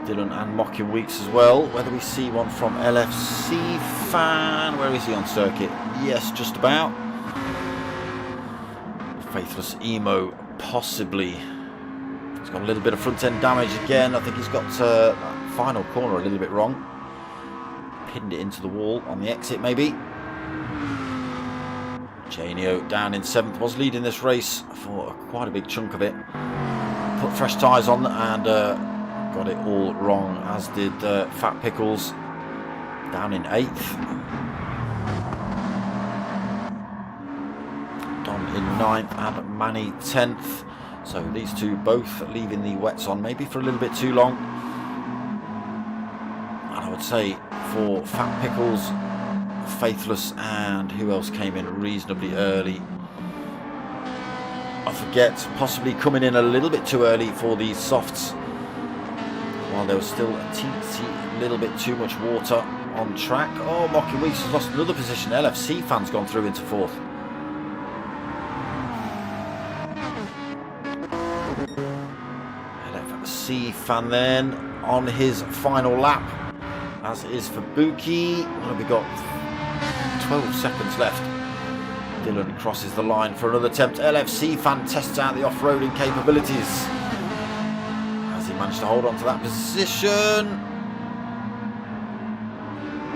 Dylan and Mocking Weeks as well. Whether we see one from LFC Fan. Where is he on circuit? Yes, just about. Faithless Emo, possibly. He's got a little bit of front end damage again. I think he's got that final corner a little bit wrong. Pinned it into the wall on the exit, maybe. Janio down in 7th, was leading this race for quite a big chunk of it. Put fresh tyres on and got it all wrong, as did Fat Pickles down in 8th. Don in 9th and Manny 10th. So these two both leaving the wets on maybe for a little bit too long. And I would say for Fat Pickles, Faithless, and who else came in reasonably early? I forget, possibly coming in a little bit too early for these softs, while there was still a teensy little bit too much water on track. Oh, Mocking Weeks has lost another position. LFC Fan's gone through into 4th. LFC Fan then on his final lap, as is Fubuki. What have we got? 12 seconds left. Dylan crosses the line for another attempt. LFC Fan tests out the off-roading capabilities. Has he managed to hold on to that position?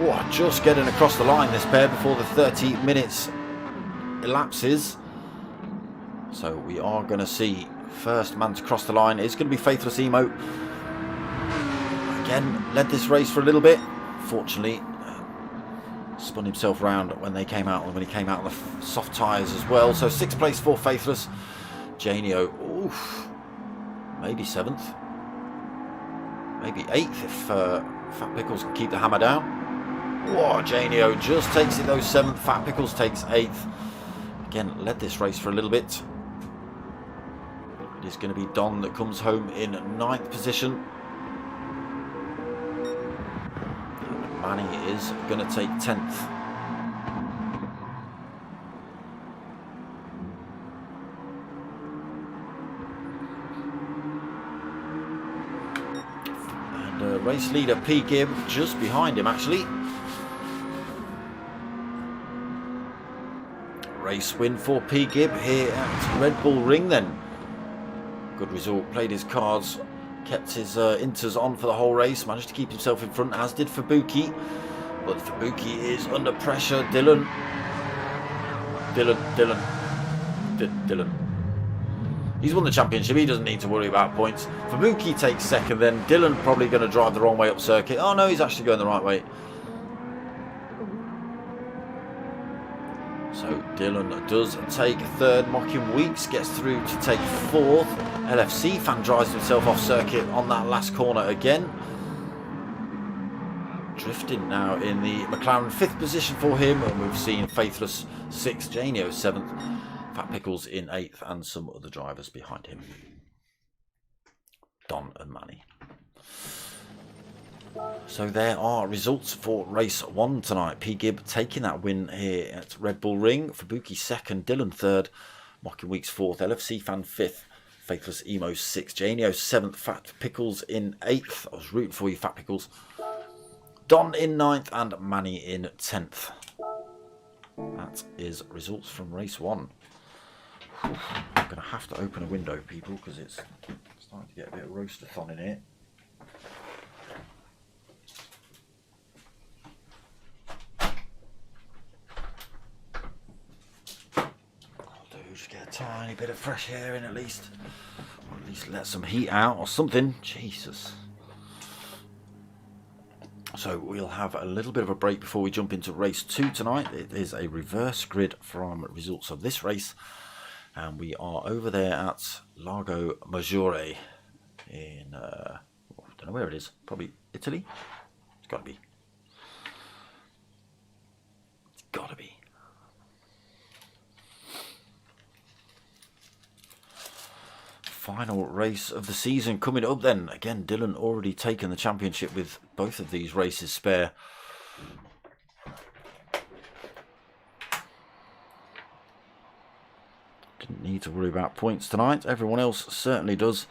Oh, just getting across the line, this pair, before the 30 minutes elapses. So we are going to see first man to cross the line is going to be Faithless Emo. Again, led this race for a little bit. Fortunately, spun himself round when they came out, and when he came out on the soft tyres as well. So 6th place for Faithless. Janio, oof, maybe 7th, maybe 8th if Fat Pickles can keep the hammer down. Whoa, Janio just takes it though, 7th. Fat Pickles takes 8th. Again, led this race for a little bit. It is going to be Don that comes home in 9th position. Manny is going to take 10th. And race leader P. Gibb just behind him, actually. Race win for P. Gibb here at Red Bull Ring then. Good result, played his cards. Kept his inters on for the whole race, managed to keep himself in front, as did Fubuki. But Fubuki is under pressure. Dylan. He's won the championship, he doesn't need to worry about points. Fubuki takes 2nd then. Dylan probably going to drive the wrong way up circuit. Oh no, he's actually going the right way. So Dylan does take 3rd. Mocking Weeks gets through to take 4th. LFC Fan drives himself off circuit on that last corner again. Drifting now in the McLaren 5th position for him, and we've seen Faithless 6th, Janio 7th, Fat Pickles in 8th, and some other drivers behind him. Don and Manny. So there are results for race 1 tonight. P. Gibb taking that win here at Red Bull Ring. Fubuki 2nd, Dylan 3rd, Mocking Weeks 4th, LFC Fan 5th, Faithless Emo 6th, Janio 7th, Fat Pickles in 8th. I was rooting for you, Fat Pickles. Don in 9th and Manny in 10th. That is results from race 1. I'm going to have to open a window, people, because it's starting to get a bit of roastathon in here. Just get a tiny bit of fresh air in at least. Or at least let some heat out or something. Jesus. So we'll have a little bit of a break before we jump into race 2 tonight. It is a reverse grid from results of this race. And we are over there at Lago Maggiore in, I don't know where it is. Probably Italy? It's got to be. It's got to be. Final race of the season coming up then. Again, Dylan already taken the championship with both of these races spare. Didn't need to worry about points tonight. Everyone else certainly does.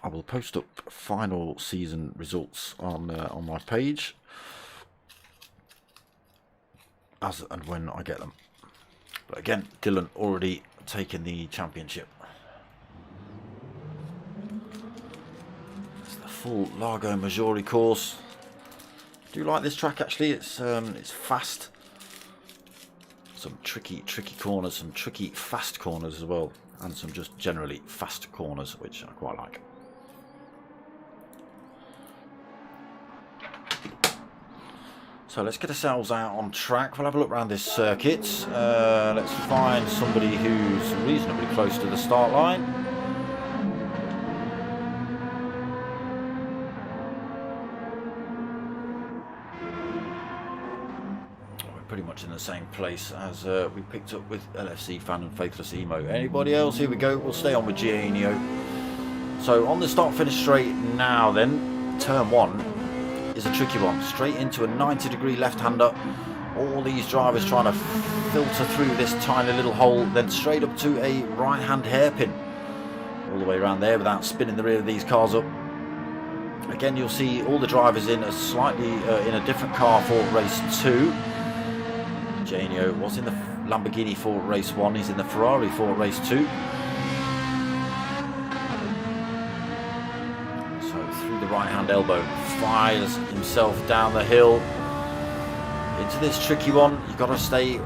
I will post up final season results on my page as and when I get them. But again, Dylan already taken the championship. It's the full Lago Maggiore course. I do like this track actually. It's fast. Some tricky corners, some tricky fast corners as well, and some just generally fast corners, which I quite like. So let's get ourselves out on track. We'll have a look around this circuit. Let's find somebody who's reasonably close to the start line. We're pretty much in the same place as we picked up with LFC Fan and Faithless Emo. Anybody else? Here we go. We'll stay on with Gianio. So on the start-finish straight now then, turn 1. Is a tricky one. Straight into a 90-degree left-hander. All these drivers trying to filter through this tiny little hole, then straight up to a right-hand hairpin. All the way around there without spinning the rear of these cars up. Again, you'll see all the drivers in a slightly in a different car for race 2. Janio was in the Lamborghini for race 1. He's in the Ferrari for race 2. The right hand elbow, fires himself down the hill into this tricky one. You've got to stay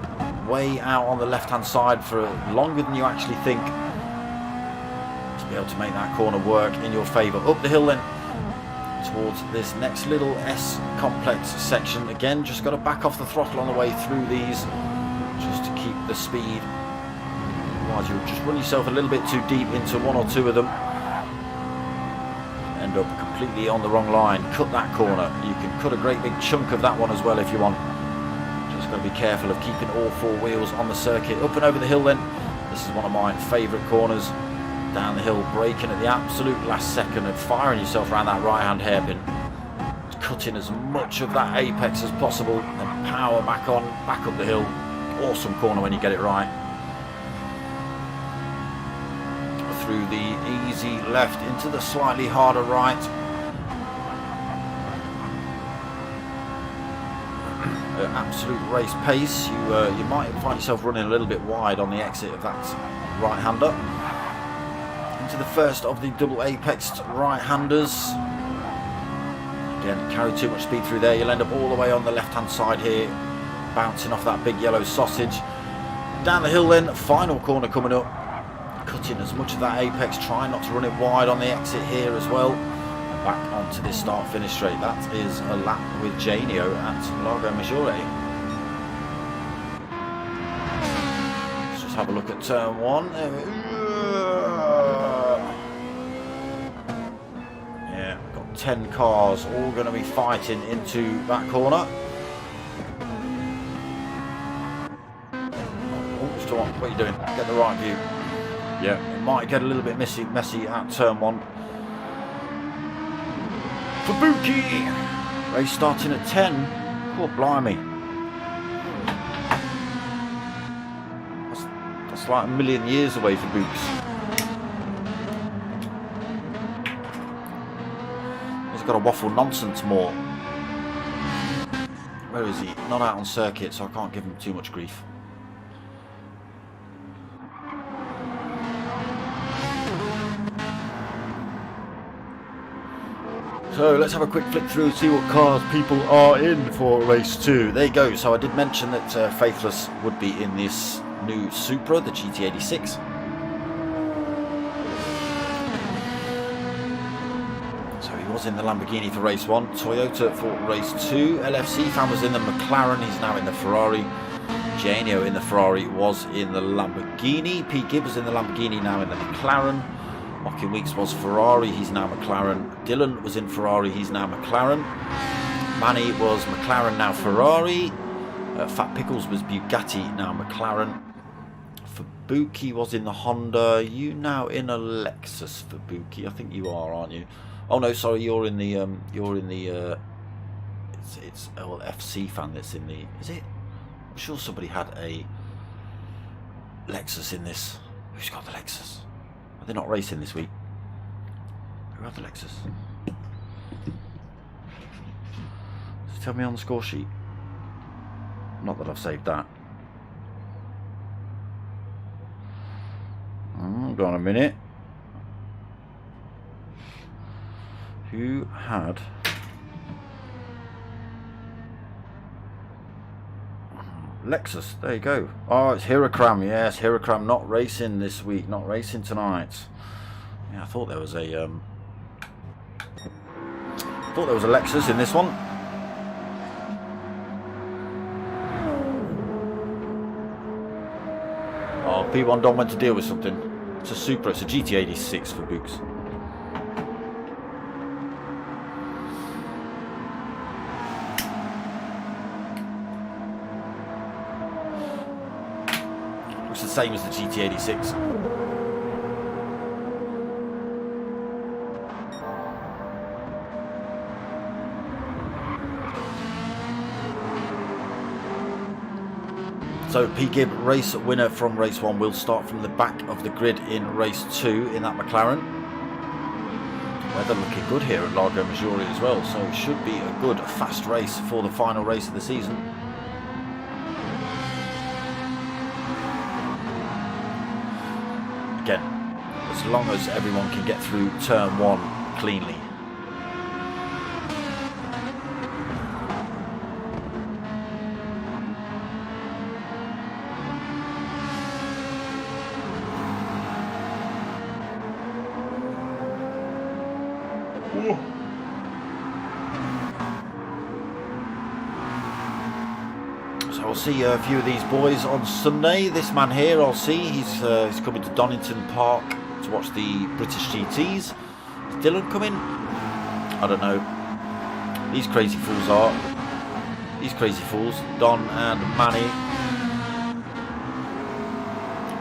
way out on the left hand side for longer than you actually think to be able to make that corner work in your favour. Up the hill then towards this next little S complex section. Again, just got to back off the throttle on the way through these just to keep the speed. Otherwise you'll just run yourself a little bit too deep into one or two of them. End up completely on the wrong line. Cut that corner. You can cut a great big chunk of that one as well if you want. Just got to be careful of keeping all 4 wheels on the circuit. Up and over the hill then. This is one of my favourite corners. Down the hill, braking at the absolute last second and firing yourself around that right hand hairpin. Cutting as much of that apex as possible and power back on, back up the hill. Awesome corner when you get it right. Through the easy left into the slightly harder right. Absolute race pace. You might find yourself running a little bit wide on the exit of that right-hander. Into the first of the double apexed right-handers. Again, carry too much speed through there. You'll end up all the way on the left-hand side here, bouncing off that big yellow sausage. Down the hill then, final corner coming up. Cutting as much of that apex, trying not to run it wide on the exit here as well. Back onto this start-finish straight. That is a lap with Janio at Lago Maggiore. Let's just have a look at turn 1. Yeah, we've got 10 cars all going to be fighting into that corner. Oh, what are you doing? Get the right view. Yeah, it might get a little bit messy at turn 1. Fubuki! Race starting at 10. Oh, blimey. That's like a million years away for Books. He's got to waffle nonsense more. Where is he? Not out on circuit, so I can't give him too much grief. So let's have a quick flick through, see what cars people are in for race 2. There you go. So I did mention that Faithless would be in this new Supra, the GT86. So he was in the Lamborghini for race 1, Toyota for race 2, LFC fan was in the McLaren, he's now in the Ferrari. Janio in the Ferrari was in the Lamborghini. Pete Gibb was in the Lamborghini, now in the McLaren. Mocking Weeks was Ferrari, he's now McLaren. Dylan was in Ferrari, he's now McLaren. Manny was McLaren, now Ferrari. Fat Pickles was Bugatti, now McLaren. Fubuki was in the Honda. You now in a Lexus, Fubuki? I think you are, aren't you? Oh no, sorry, you're in the it's FC fan that's in the. Is it? I'm sure somebody had a Lexus in this. Who's got the Lexus? Are they not racing this week? Who had the Lexus? Does it tell me on the score sheet? Not that I've saved that. Hold on a minute. Who had Lexus? There you go. Oh, it's Hirakram. Yes, Hirakram not racing this week. Not racing tonight. Yeah, I thought there was a Lexus in this one. Oh, P1 Don went to deal with something. It's a Supra. It's a GT86 for Books. Looks the same as the GT86. So P. Gibb, race winner from race 1, will start from the back of the grid in race 2 in that McLaren. Weather looking good here at Lago Maggiore as well, so it should be a good fast race for the final race of the season. Again, as long as everyone can get through turn 1 cleanly. So I'll see a few of these boys on Sunday. This man here, I'll see. He's coming to Donington Park to watch the British GTs. Is Dylan coming? I don't know. These crazy fools are. These crazy fools. Don and Manny.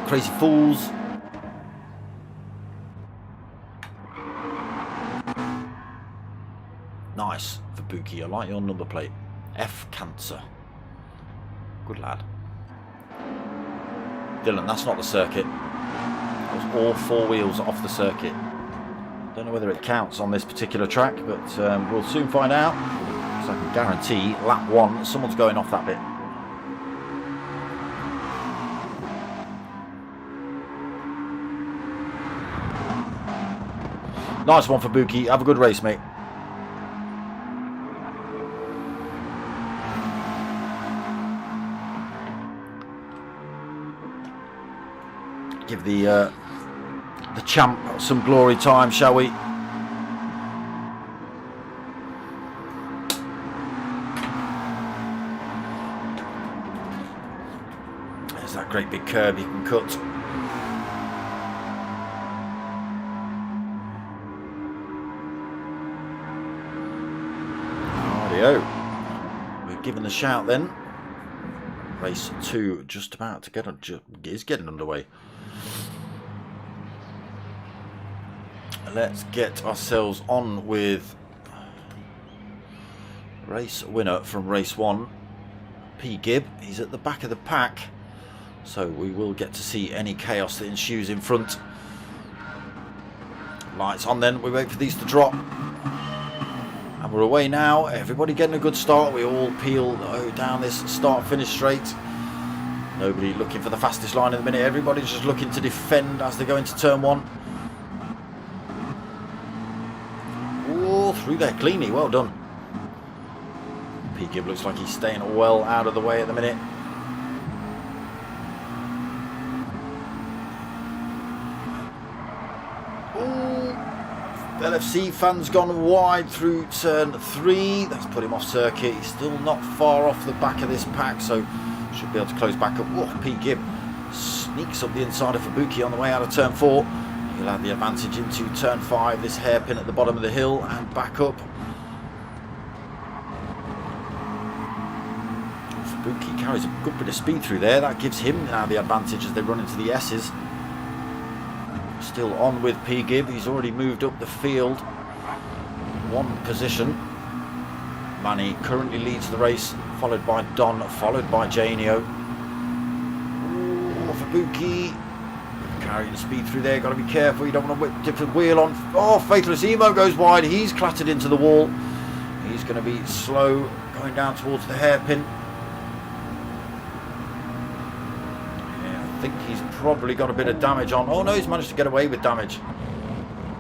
Crazy fools. Nice for Buki. I like your number plate. F Cancer. Good lad. Dylan, that's not the circuit. That was all 4 wheels off the circuit. Don't know whether it counts on this particular track, but we'll soon find out. So I can guarantee lap 1, someone's going off that bit. Nice one for Buki. Have a good race, mate. Give the champ some glory time, shall we? There's that great big curb you can cut. Rightio. We're giving the shout then. Race 2 just about to is getting underway. let's get ourselves on with race winner from race 1, P. Gibb. He's at the back of the pack, so we will get to see any chaos that ensues in front. Lights on then, we wait for these to drop. And we're away now. Everybody getting a good start. We all peel down this start-finish straight. Nobody looking for the fastest line in the minute. Everybody's just looking to defend as they go into turn 1. Oh, through there cleanly. Well done. P. Gibb looks like he's staying well out of the way at the minute. LFC fan's gone wide through turn 3. That's put him off circuit. He's still not far off the back of this pack, so should be able to close back up. Oh, P. Gibb sneaks up the inside of Fubuki on the way out of turn 4. He'll have the advantage into turn 5, this hairpin at the bottom of the hill, and back up. Fubuki carries a good bit of speed through there. That gives him now the advantage as they run into the S's. Still on with P. Gibb. He's already moved up the field 1 position. Manny currently leads the race, followed by Don, followed by Janio. Fubuki carrying the speed through there. Got to be careful. You don't want to whip different wheel on. Oh, Faithless Emo goes wide. He's clattered into the wall. He's going to be slow going down towards the hairpin. I think he's probably got a bit of damage on. Oh no, he's managed to get away with damage.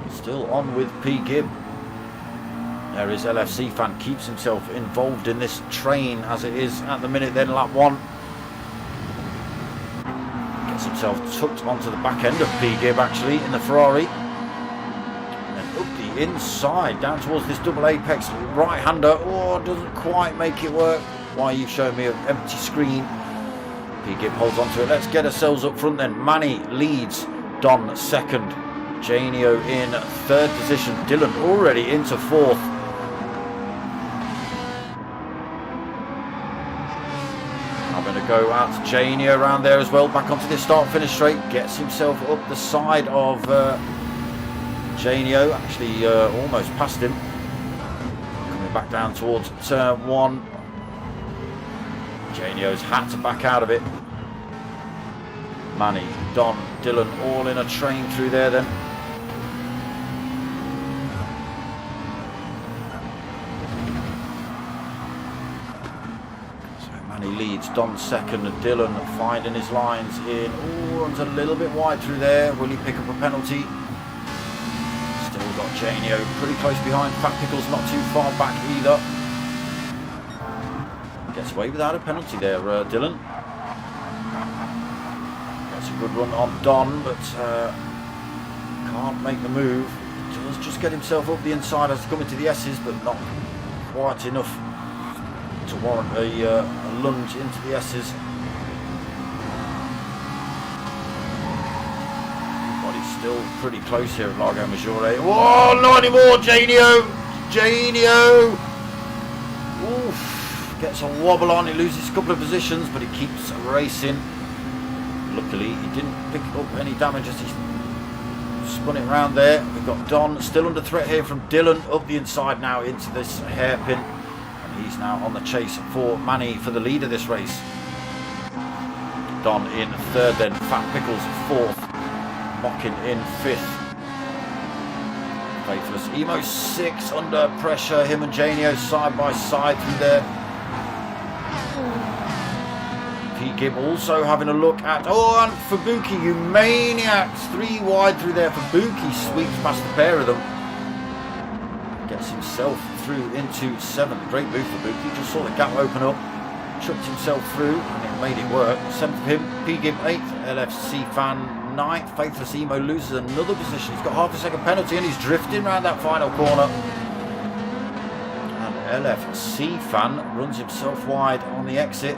Still on with P. Gibb. There is LFC fan, keeps himself involved in this train as it is at the minute. Then lap 1. Gets himself tucked onto the back end of P. Gibb actually in the Ferrari. And then up the inside down towards this double apex right hander. Oh, doesn't quite make it work. Why are you showing me an empty screen? P. Gibb holds on to it. Let's get ourselves up front then. Manny leads, Don 2nd, Janio in 3rd position, Dylan already into 4th. I'm going to go out to Janio around there as well, back onto this start-finish straight, gets himself up the side of Janio, actually almost past him. Coming back down towards turn 1. Janio's had to back out of it. Manny, Don, Dylan all in a train through there then. So Manny leads, Don 2nd, Dylan finding his lines in. Oh, runs a little bit wide through there. Will he pick up a penalty? Still got Janio pretty close behind. Fat Pickle's not too far back either. Gets away without a penalty there, Dylan. Gets a good run on Don, but can't make the move. Does just get himself up the inside as to come into the S's, but not quite enough to warrant a lunge into the S's. Everybody's still pretty close here at Lago Maggiore. Whoa, not anymore, Janio! Janio! Oof. Gets a wobble on, he loses a couple of positions, but he keeps racing. Luckily, he didn't pick up any damage as he spun it round there. We've got Don still under threat here from Dylan, up the inside now into this hairpin. And he's now on the chase for Manny for the lead of this race. Don in 3rd then, Fat Pickles 4th, Mocking in 5th. Faithless Emo 6 under pressure, him and Janio side by side through there. P. Gibb also having a look at, oh, and Fubuki, you maniacs, 3 wide through there. Fubuki sweeps past the pair of them, gets himself through into 7th. Great move, Fubuki, just saw the gap open up, chucked himself through, and it made it work. 7th for him. P. Gibb 8th, LFC fan 9th. Faithless Emo loses another position. He's got half a second penalty and he's drifting around that final corner. And LFC fan runs himself wide on the exit.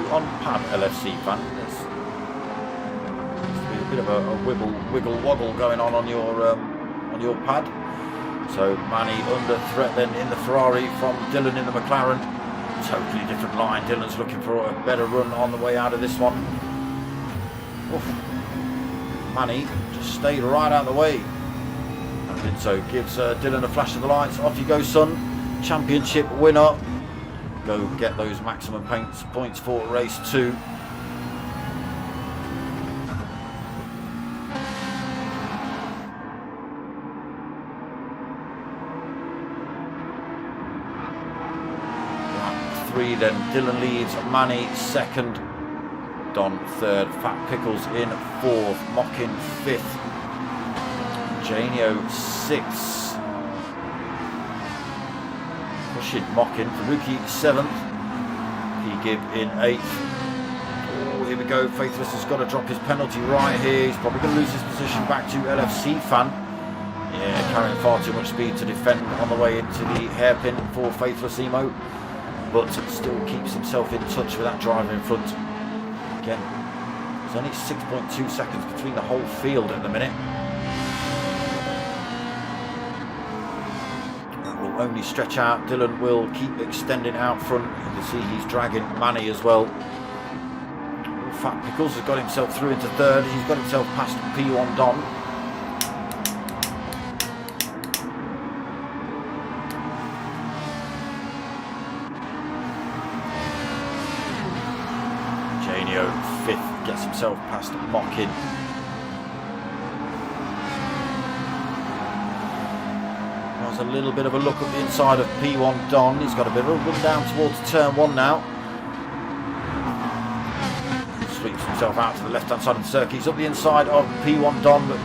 On pad, LFC fan. There's a bit of a wiggle woggle going on your pad. So Manny under threat then in the Ferrari from Dylan in the McLaren. Totally different line. Dylan's looking for a better run on the way out of this one. Oof. Manny just stayed right out of the way. And did so. Gives Dylan a flash of the lights. Off you go, son. Championship winner. Go get those maximum points for race 2. Then Dylan leads, Manny second, Don third, Fat Pickles in fourth, Mockin fifth, Janio sixth, pushing Mockin, Faruqi seventh, P-Gib in eighth. Oh, here we go, Faithless has got to drop his penalty right here. He's probably going to lose his position back to LFC Fan. Yeah, carrying far too much speed to defend on the way into the hairpin for Faithless Emo, but still keeps himself in touch with that driver in front. Again, there's only 6.2 seconds between the whole field at the minute. That will only stretch out. Dylan will keep extending out front. You can see he's dragging Manny as well. Fat Pickles has got himself through into third. He's got himself past P1 Don. Fifth, gets himself past Mockin. There's a little bit of a look at the inside of P1 Don. He's got a bit of a run down towards turn 1 now. Sweeps himself out to the left hand side of the circuit. He's up the inside of P1 Don, but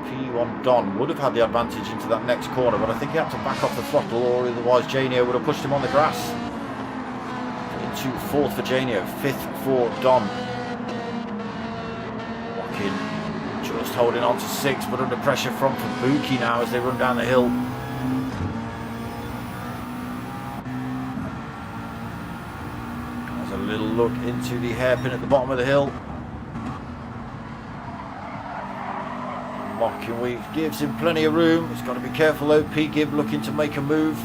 P1 Don would have had the advantage into that next corner, but I think he had to back off the throttle, or otherwise Janio would have pushed him on the grass. Into fourth for Janio, fifth for Don. Mockin just holding on to sixth, but under pressure from Fabuki now as they run down the hill. There's a little look into the hairpin at the bottom of the hill. Mockin gives him plenty of room. He's got to be careful though. P-Gib looking to make a move.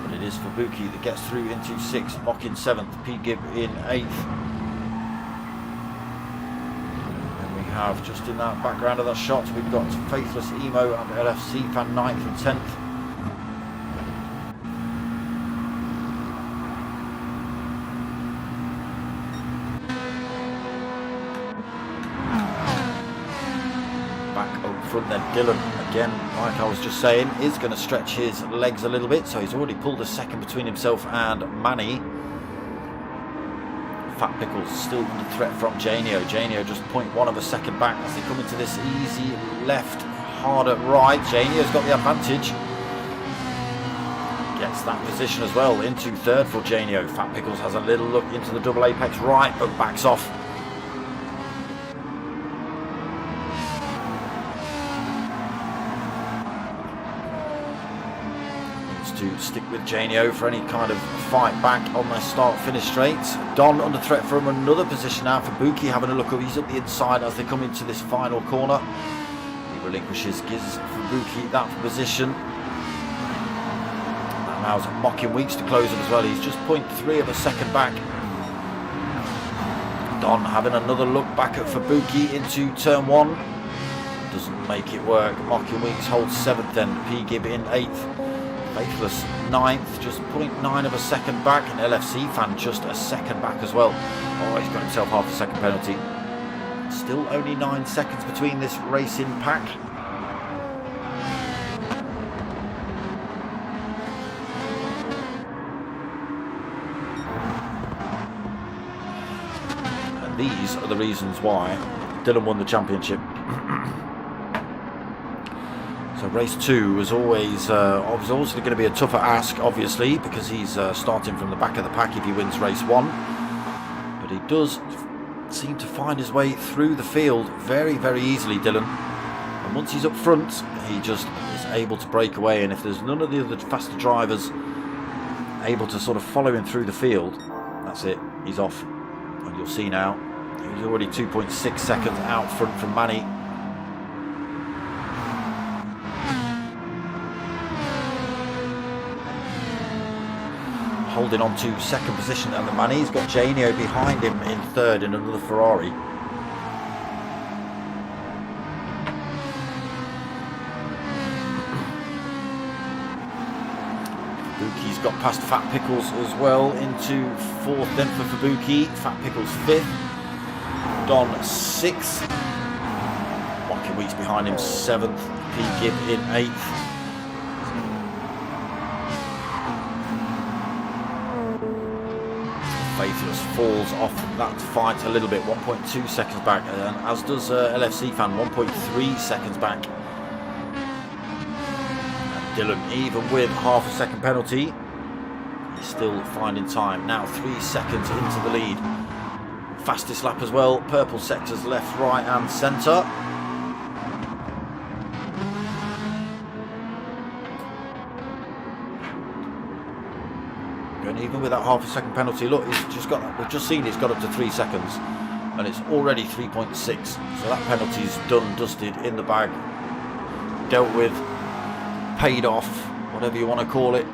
But it is Fabuki that gets through into 6th. Mockin 7th. P-Gib in 8th. And we have just in that background of that shot, we've got Faithless Emo and LFC Fan 9th and 10th. Then Dylan, again, like I was just saying, is going to stretch his legs a little bit, so he's already pulled a second between himself and Manny. Fat Pickles still under threat from Janio. Janio just 0.1 of a second back as they come into this easy left, harder right. Janio's got the advantage. Gets that position as well into third for Janio. Fat Pickles has a little look into the double apex right, but backs off. To stick with Janio for any kind of fight back on their start-finish straights. Don under threat from another position now. Fabuki having a look up. He's up the inside as they come into this final corner. He relinquishes, gives Fabuki that position. That allows Mockin Weeks to close him as well. He's just 0.3 of a second back. Don having another look back at Fabuki into turn 1. Doesn't make it work. Mockin Weeks holds 7th then. P-Gib in 8th. Faithless 9th, just 0.9 of a second back, and LFC Fan just a second back as well. Oh, he's got himself half a second penalty. Still only 9 seconds between this racing pack. And these are the reasons why Dylan won the championship. So race 2 was always going to be a tougher ask, obviously, because he's starting from the back of the pack if he wins race 1. But he does seem to find his way through the field very, very easily, Dylan. And once he's up front, he just is able to break away. And if there's none of the other faster drivers able to sort of follow him through the field, that's it. He's off. And you'll see now, he's already 2.6 seconds out front from Manny. holding on to second position at the man. He's got Janio behind him in third in another Ferrari. Fubuki's got past Fat Pickles as well into fourth then for Fubuki. Fat Pickles fifth. Don sixth. Walking Weeks behind him seventh. P. Gibb in eighth. Faithless falls off that fight a little bit, 1.2 seconds back, and as does LFC Fan, 1.3 seconds back. And Dylan, even with half a second penalty, he's still finding time. Now 3 seconds into the lead. Fastest lap as well, purple sectors left, right and centre. And even with that half a second penalty, look, we've just seen it's got up to 3 seconds and it's already 3.6. So that penalty's done, dusted, in the bag, dealt with, paid off, whatever you want to call it.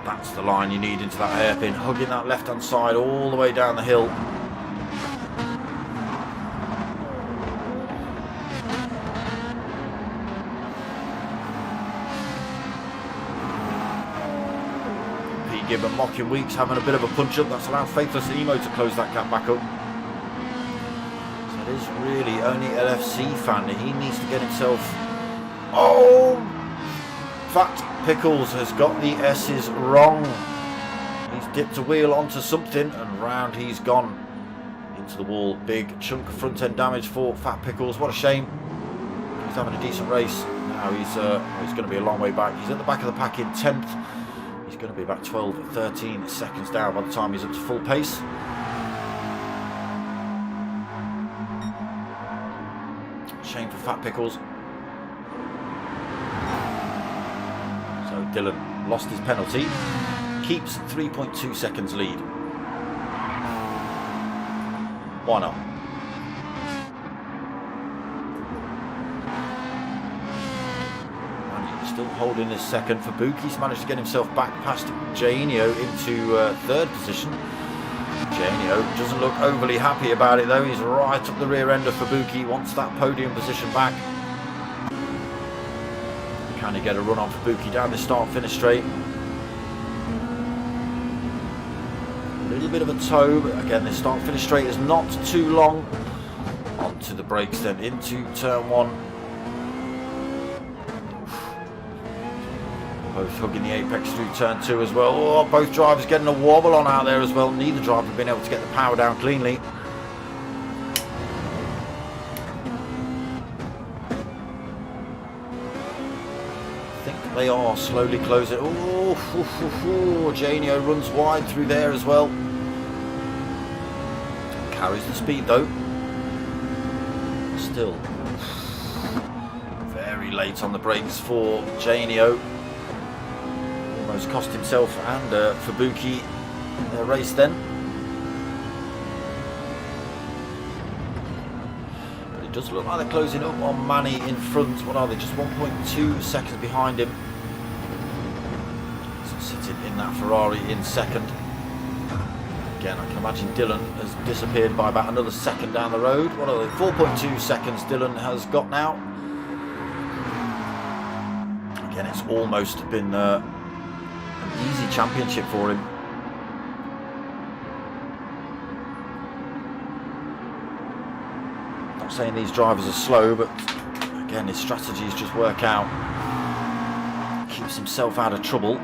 That's the line you need into that hairpin, hugging that left hand side all the way down the hill. Gibb and Mocking Weeks having a bit of a punch up. That's allowed Faithless Emo to close that gap back up. So it is really only LFC Fan. He needs to get himself... Oh! Fat Pickles has got the S's wrong. He's dipped a wheel onto something and round he's gone into the wall. Big chunk of front end damage for Fat Pickles. What a shame. He's having a decent race. Now he's going to be a long way back. He's at the back of the pack in 10th. He's going to be about 12, 13 seconds down by the time he's up to full pace. Shame for Fat Pickles. So Dylan lost his penalty. Keeps 3.2 seconds lead. Why not? Still holding his second. Fubuki's managed to get himself back past Janio into third position. Janio doesn't look overly happy about it though. He's right up the rear end of Fubuki, wants that podium position back. Can he get a run on Fubuki down this start finish straight? A little bit of a toe, but again this start finish straight is not too long. Onto the brakes then into turn one. Both hugging the apex through turn 2 as well. Oh, both drivers getting a wobble on out there as well. Neither driver have been able to get the power down cleanly. I think they are slowly closing. Oh, Janio runs wide through there as well. Carries the speed though. Still very late on the brakes for Janio. Almost cost himself and Fubuki their race then. But it does look like they're closing up on Manny in front. What are they? Just 1.2 seconds behind him. So sitting in that Ferrari in second. Again, I can imagine Dylan has disappeared by about another second down the road. What are they? 4.2 seconds Dylan has got now. Again, it's almost been... easy championship for him. Not saying these drivers are slow, but again his strategies just work out. Keeps himself out of trouble.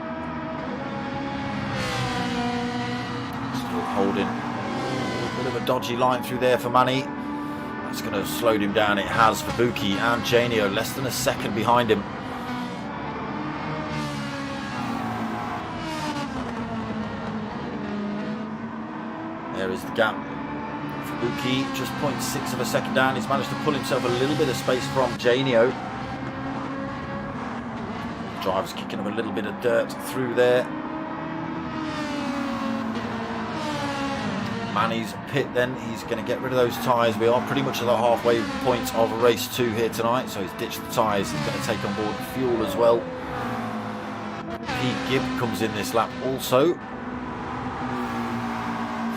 Still holding a bit of a dodgy line through there for Manny. That's going to have slowed him down. It has for Fubuki and Janio, less than a second behind him. There is the gap. Fubuki just 0.6 of a second down. He's managed to pull himself a little bit of space from Janio. Driver's kicking up a little bit of dirt through there. Manny's pit then. He's going to get rid of those tyres. We are pretty much at the halfway point of race 2 here tonight. So he's ditched the tyres. He's going to take on board fuel as well. Pete Gibb comes in this lap also.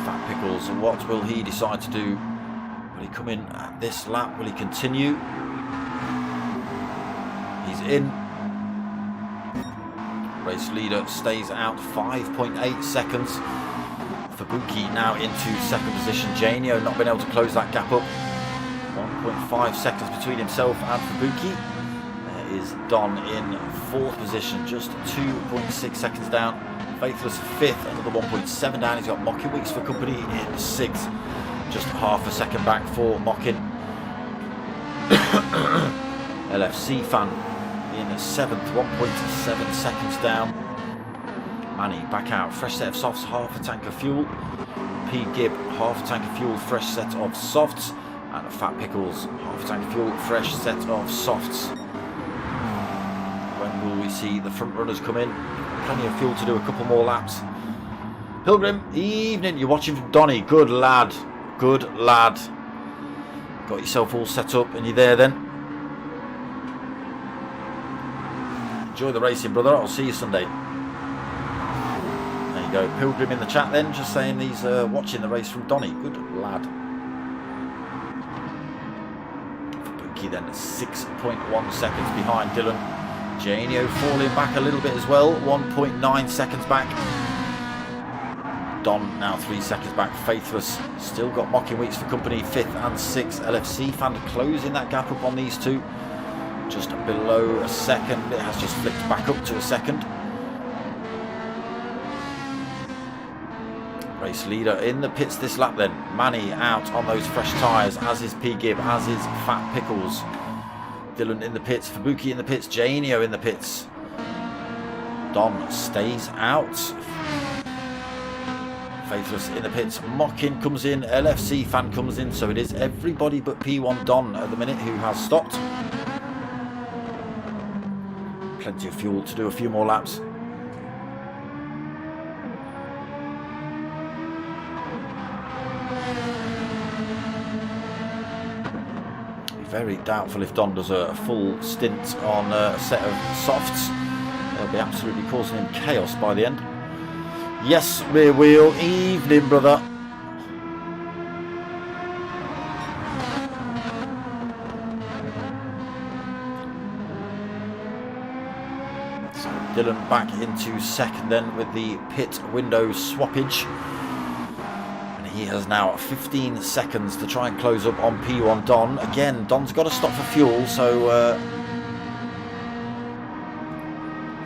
Fat Pickles, what will he decide to do? Will he come in at this lap? Will he continue? He's in. Race leader stays out 5.8 seconds. Fabuki now into second position. Janio not been able to close that gap up. 1.5 seconds between himself and Fabuki. There is Don in fourth position, just 2.6 seconds down. Faithless fifth, another 1.7 down. He's got Mockin Weeks for company in sixth, just half a second back for Mockin. LFC fan in seventh, 1.7 seconds down. Manny back out, fresh set of softs, half a tank of fuel. P. Gibb, half a tank of fuel, fresh set of softs. And Fat Pickles, half a tank of fuel, fresh set of softs. When will we see the front runners come in? Plenty of fuel to do a couple more laps. Pilgrim, evening. You're watching from Donny. Good lad. Good lad. Got yourself all set up and you're there then. Enjoy the racing, brother. I'll see you Sunday. There you go. Pilgrim in the chat then, just saying he's watching the race from Donny. Good lad. Fabuki then 6.1 seconds behind Dylan. Janio falling back a little bit as well, 1.9 seconds back. Don now 3 seconds back. Faithless still got Mocking Weeks for company, 5th and 6th. LFC fan closing that gap up on these two, just below a second. It has just flipped back up to a second. Race leader in the pits this lap then. Manny out on those fresh tyres, as is P. Gibb, as is Fat Pickles. Dylan in the pits, Fabuki in the pits, Janio in the pits. Don stays out. Faithless in the pits, Mockin comes in, LFC fan comes in, so it is everybody but P1 Don at the minute who has stopped. Plenty of fuel to do a few more laps. Very doubtful if Don does a full stint on a set of softs. They'll be absolutely causing him chaos by the end. Yes, rear wheel. Evening, brother. So Dylan back into second then with the pit window swappage. He has now 15 seconds to try and close up on P1 Don. Again, Don's got to stop for fuel, so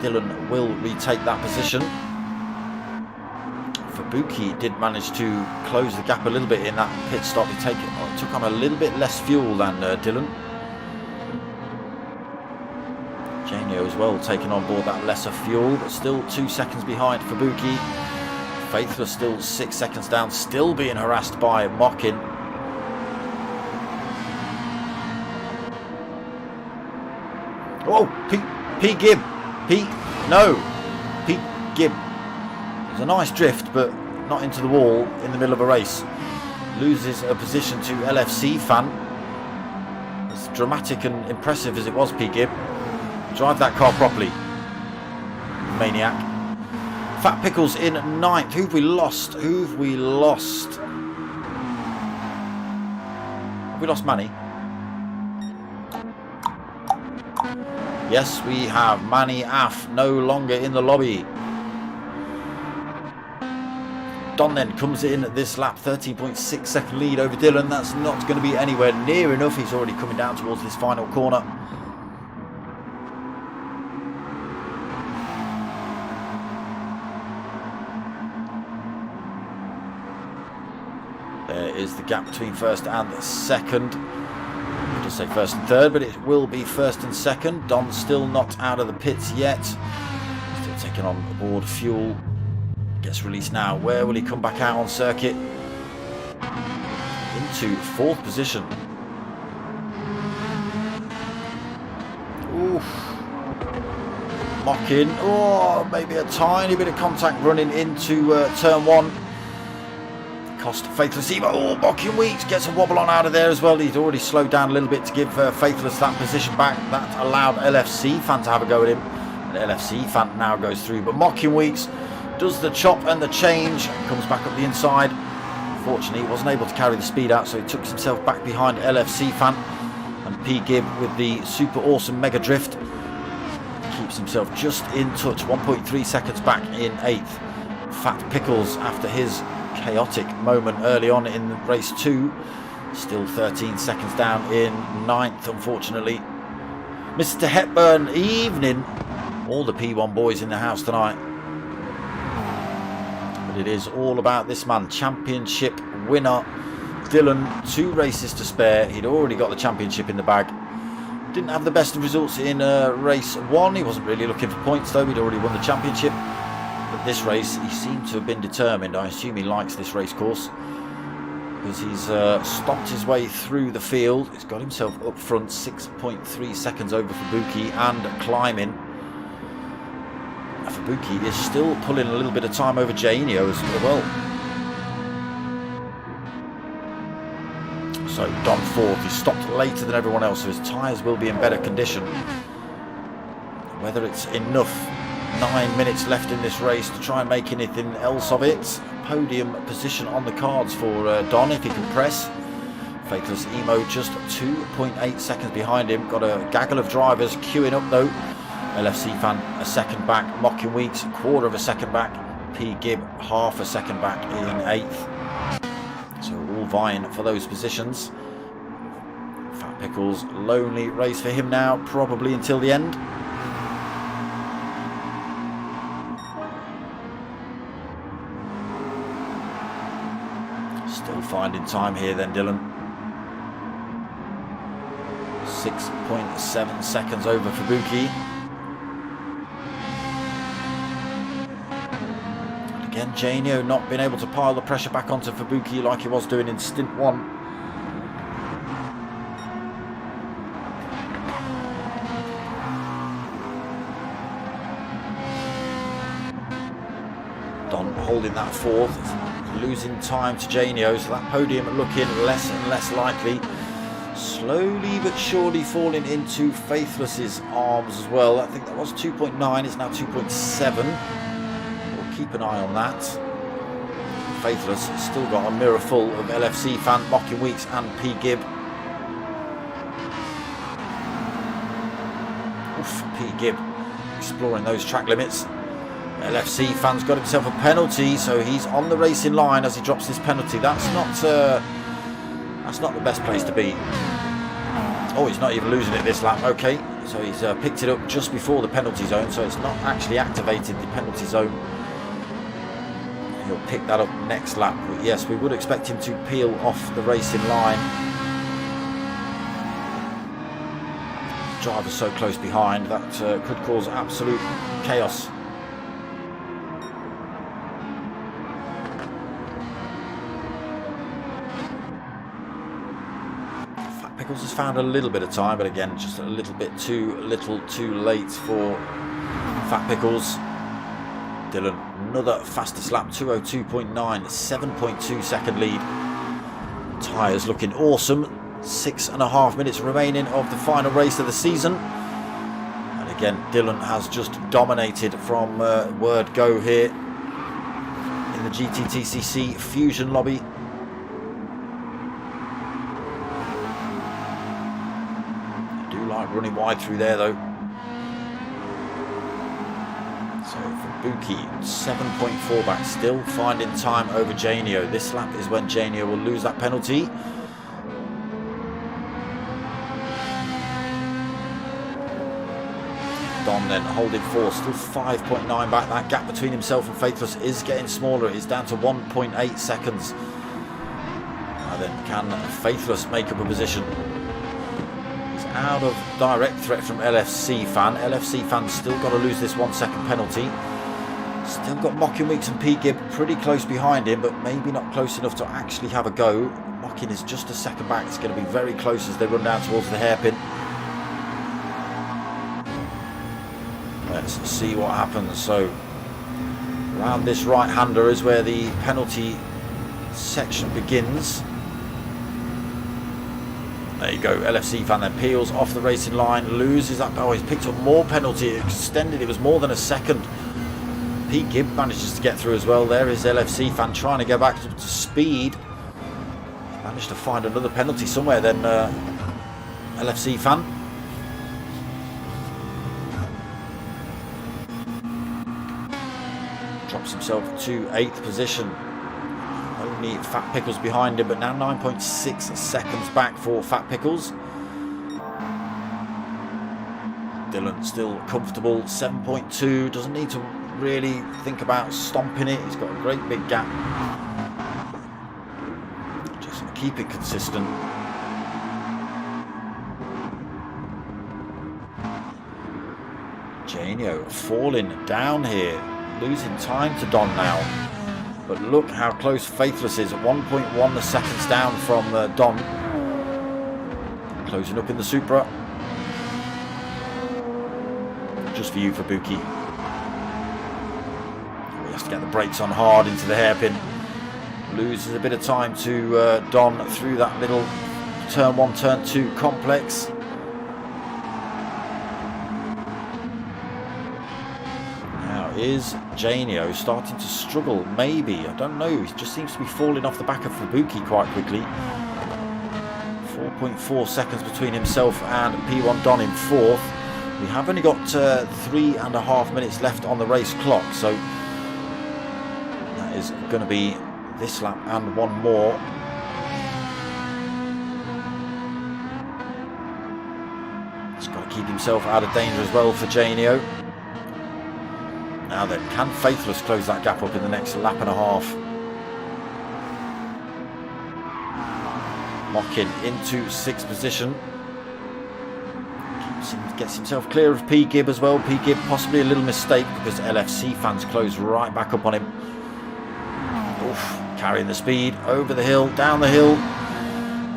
Dylan will retake that position. Fabuki did manage to close the gap a little bit in that pit stop. He took on a little bit less fuel than Dylan. Janio as well taking on board that lesser fuel, but still 2 seconds behind Fabuki. Faithless still 6 seconds down, still being harassed by Mockin. Oh, P. Gibb. No. P. Gibb. It was a nice drift, but not into the wall in the middle of a race. Loses a position to LFC fan. As dramatic and impressive as it was, P. Gibb. Drive that car properly, maniac. Fat Pickles in 9th. Who've we lost? Have we lost Manny? Yes, we have. Manny Aff no longer in the lobby. Don then comes in at this lap, 13.6 second lead over Dylan. That's not going to be anywhere near enough. He's already coming down towards this final corner. There is the gap between first and second. I just say first and third, but it will be first and second. Don's still not out of the pits yet. Still taking on board fuel. Gets released now. Where will he come back out on circuit? Into 4th position. Oof. Mocking. Oh, maybe a tiny bit of contact running into turn 1. cost Faithless Emo. Oh, Mocking Weeks gets a wobble on out of there as well. He'd already slowed down a little bit to give Faithless that position back. That allowed LFC Fan to have a go at him. And LFC Fan now goes through. But Mocking Weeks does the chop and the change. Comes back up the inside. Unfortunately, he wasn't able to carry the speed out, so he took himself back behind LFC Fan. And P. Gibb with the super awesome Mega Drift keeps himself just in touch. 1.3 seconds back in 8th. Fat Pickles, after his chaotic moment early on in race 2, still 13 seconds down in 9th, unfortunately. Mr. Hepburn, evening. All the P1 boys in the house tonight. But it is all about this man, championship winner Dylan. 2 races to spare. He'd already got the championship in the bag. Didn't have the best of results in race 1. He wasn't really looking for points though. He'd already won the championship. But this race, he seemed to have been determined. I assume he likes this race course, because he's stomped his way through the field. He's got himself up front, 6.3 seconds over Fubuki and climbing. Fubuki is still pulling a little bit of time over Janio as well. So Don 4th, he stopped later than everyone else, so his tyres will be in better condition. Whether it's enough, 9 minutes left in this race to try and make anything else of it. Podium position on the cards for Don if he can press. Faithless Emo just 2.8 seconds behind him. Got a gaggle of drivers queuing up though. LFC Fan a second back. Mocking Weeks 1/4 of a second back. P. Gibb 1/2 a second back in 8th. So all vying for those positions. Fat Pickles, lonely race for him now, probably until the end. Still finding time here then, Dylan. 6.7 seconds over Fubuki. And again, Janio not being able to pile the pressure back onto Fubuki like he was doing in stint 1. Don holding that 4th. Losing time to Janio, so that podium looking less and less likely. Slowly but surely falling into Faithless's arms as well. I think that was 2.9, it's now 2.7. We'll keep an eye on that. Faithless has still got a mirror full of LFC Fan, Mocking Weeks and P. Gibb. Oof, P. Gibb exploring those track limits. LFC Fan's got himself a penalty, so he's on the racing line as he drops this penalty. That's not the best place to be. Oh, he's not even losing it this lap. Okay, so he's picked it up just before the penalty zone, so it's not actually activated the penalty zone. He'll pick that up next lap. But yes, we would expect him to peel off the racing line. Driver's so close behind that could cause absolute chaos. Pickles has found a little bit of time, but again, just a little bit too late for Fat Pickles. Dylan, another fastest lap, 2:02.9, 7.2 second lead. Tyres looking awesome. 6.5 minutes remaining of the final race of the season. And again, Dylan has just dominated from word go here in the GTTCC Fusion lobby. Running wide through there though. So Fubuki 7.4 back, still finding time over Janio. This lap is when Janio will lose that penalty. Don then holding 4, still 5.9 back. That gap between himself and Faithless is getting smaller. It's down to 1.8 seconds. And then can Faithless make up a position? Out of direct threat from LFC Fan. LFC Fan still got to lose this 1 second penalty. Still got Mocking Weeks and P. Gibb pretty close behind him, but maybe not close enough to actually have a go. Mocking is just a second back. It's going to be very close as they run down towards the hairpin. Let's see what happens. So around this right-hander is where the penalty section begins. There you go, LFC fan then peels off the racing line, loses that. Oh, he's picked up more penalty, extended, it was more than a second. Pete Gibb manages to get through as well. There is LFC fan trying to go back to speed. Managed to find another penalty somewhere then, LFC fan. Drops himself to 8th position. Only Fat Pickles behind him, but now 9.6 seconds back for Fat Pickles. Dylan still comfortable, 7.2. Doesn't need to really think about stomping it. He's got a great big gap. Just keep it consistent. Janio falling down here, losing time to Don now. But look how close Faithless is, 1.1 seconds down from Don. Closing up in the Supra. Just for you, for Buki. He has to get the brakes on hard into the hairpin. Loses a bit of time to Don through that little turn 1, turn 2 complex. Is Janio starting to struggle? Maybe, I don't know. He just seems to be falling off the back of Fubuki quite quickly. 4.4 seconds between himself and P1 Don in 4th. We have only got 3.5 minutes left on the race clock, so that is going to be this lap and one more. He's got to keep himself out of danger as well for Janio. Now then, can Faithless close that gap up in the next lap and a half? Mockin into 6th position. Gets himself clear of P. Gibb as well. P. Gibb possibly a little mistake because LFC fans close right back up on him. Oof, carrying the speed over the hill, down the hill.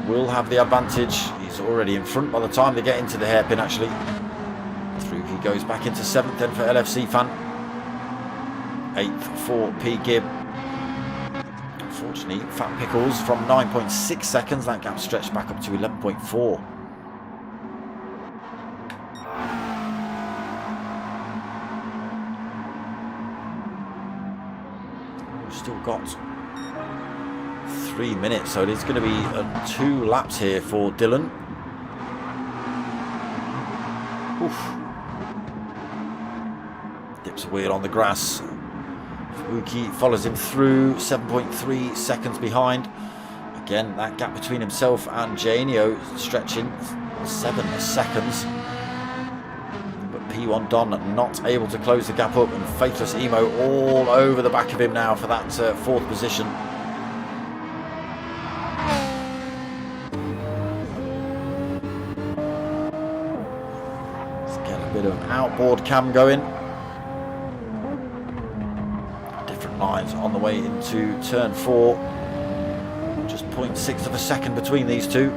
Will have the advantage. He's already in front by the time they get into the hairpin actually. Through he goes back into 7th then for LFC fan. 8th for P. Gibb. Unfortunately, Fat Pickles from 9.6 seconds. That gap stretched back up to 11.4. We've still got 3 minutes, so it is going to be 2 laps here for Dylan. Oof. Dips a wheel on the grass. Fubuki follows him through, 7.3 seconds behind. Again, that gap between himself and Janio stretching 7 seconds. But P1 Don not able to close the gap up, and Faithless Emo all over the back of him now for that 4th position. Let's get a bit of outboard cam going. Lines on the way into turn 4. Just 0.6 of a second between these two.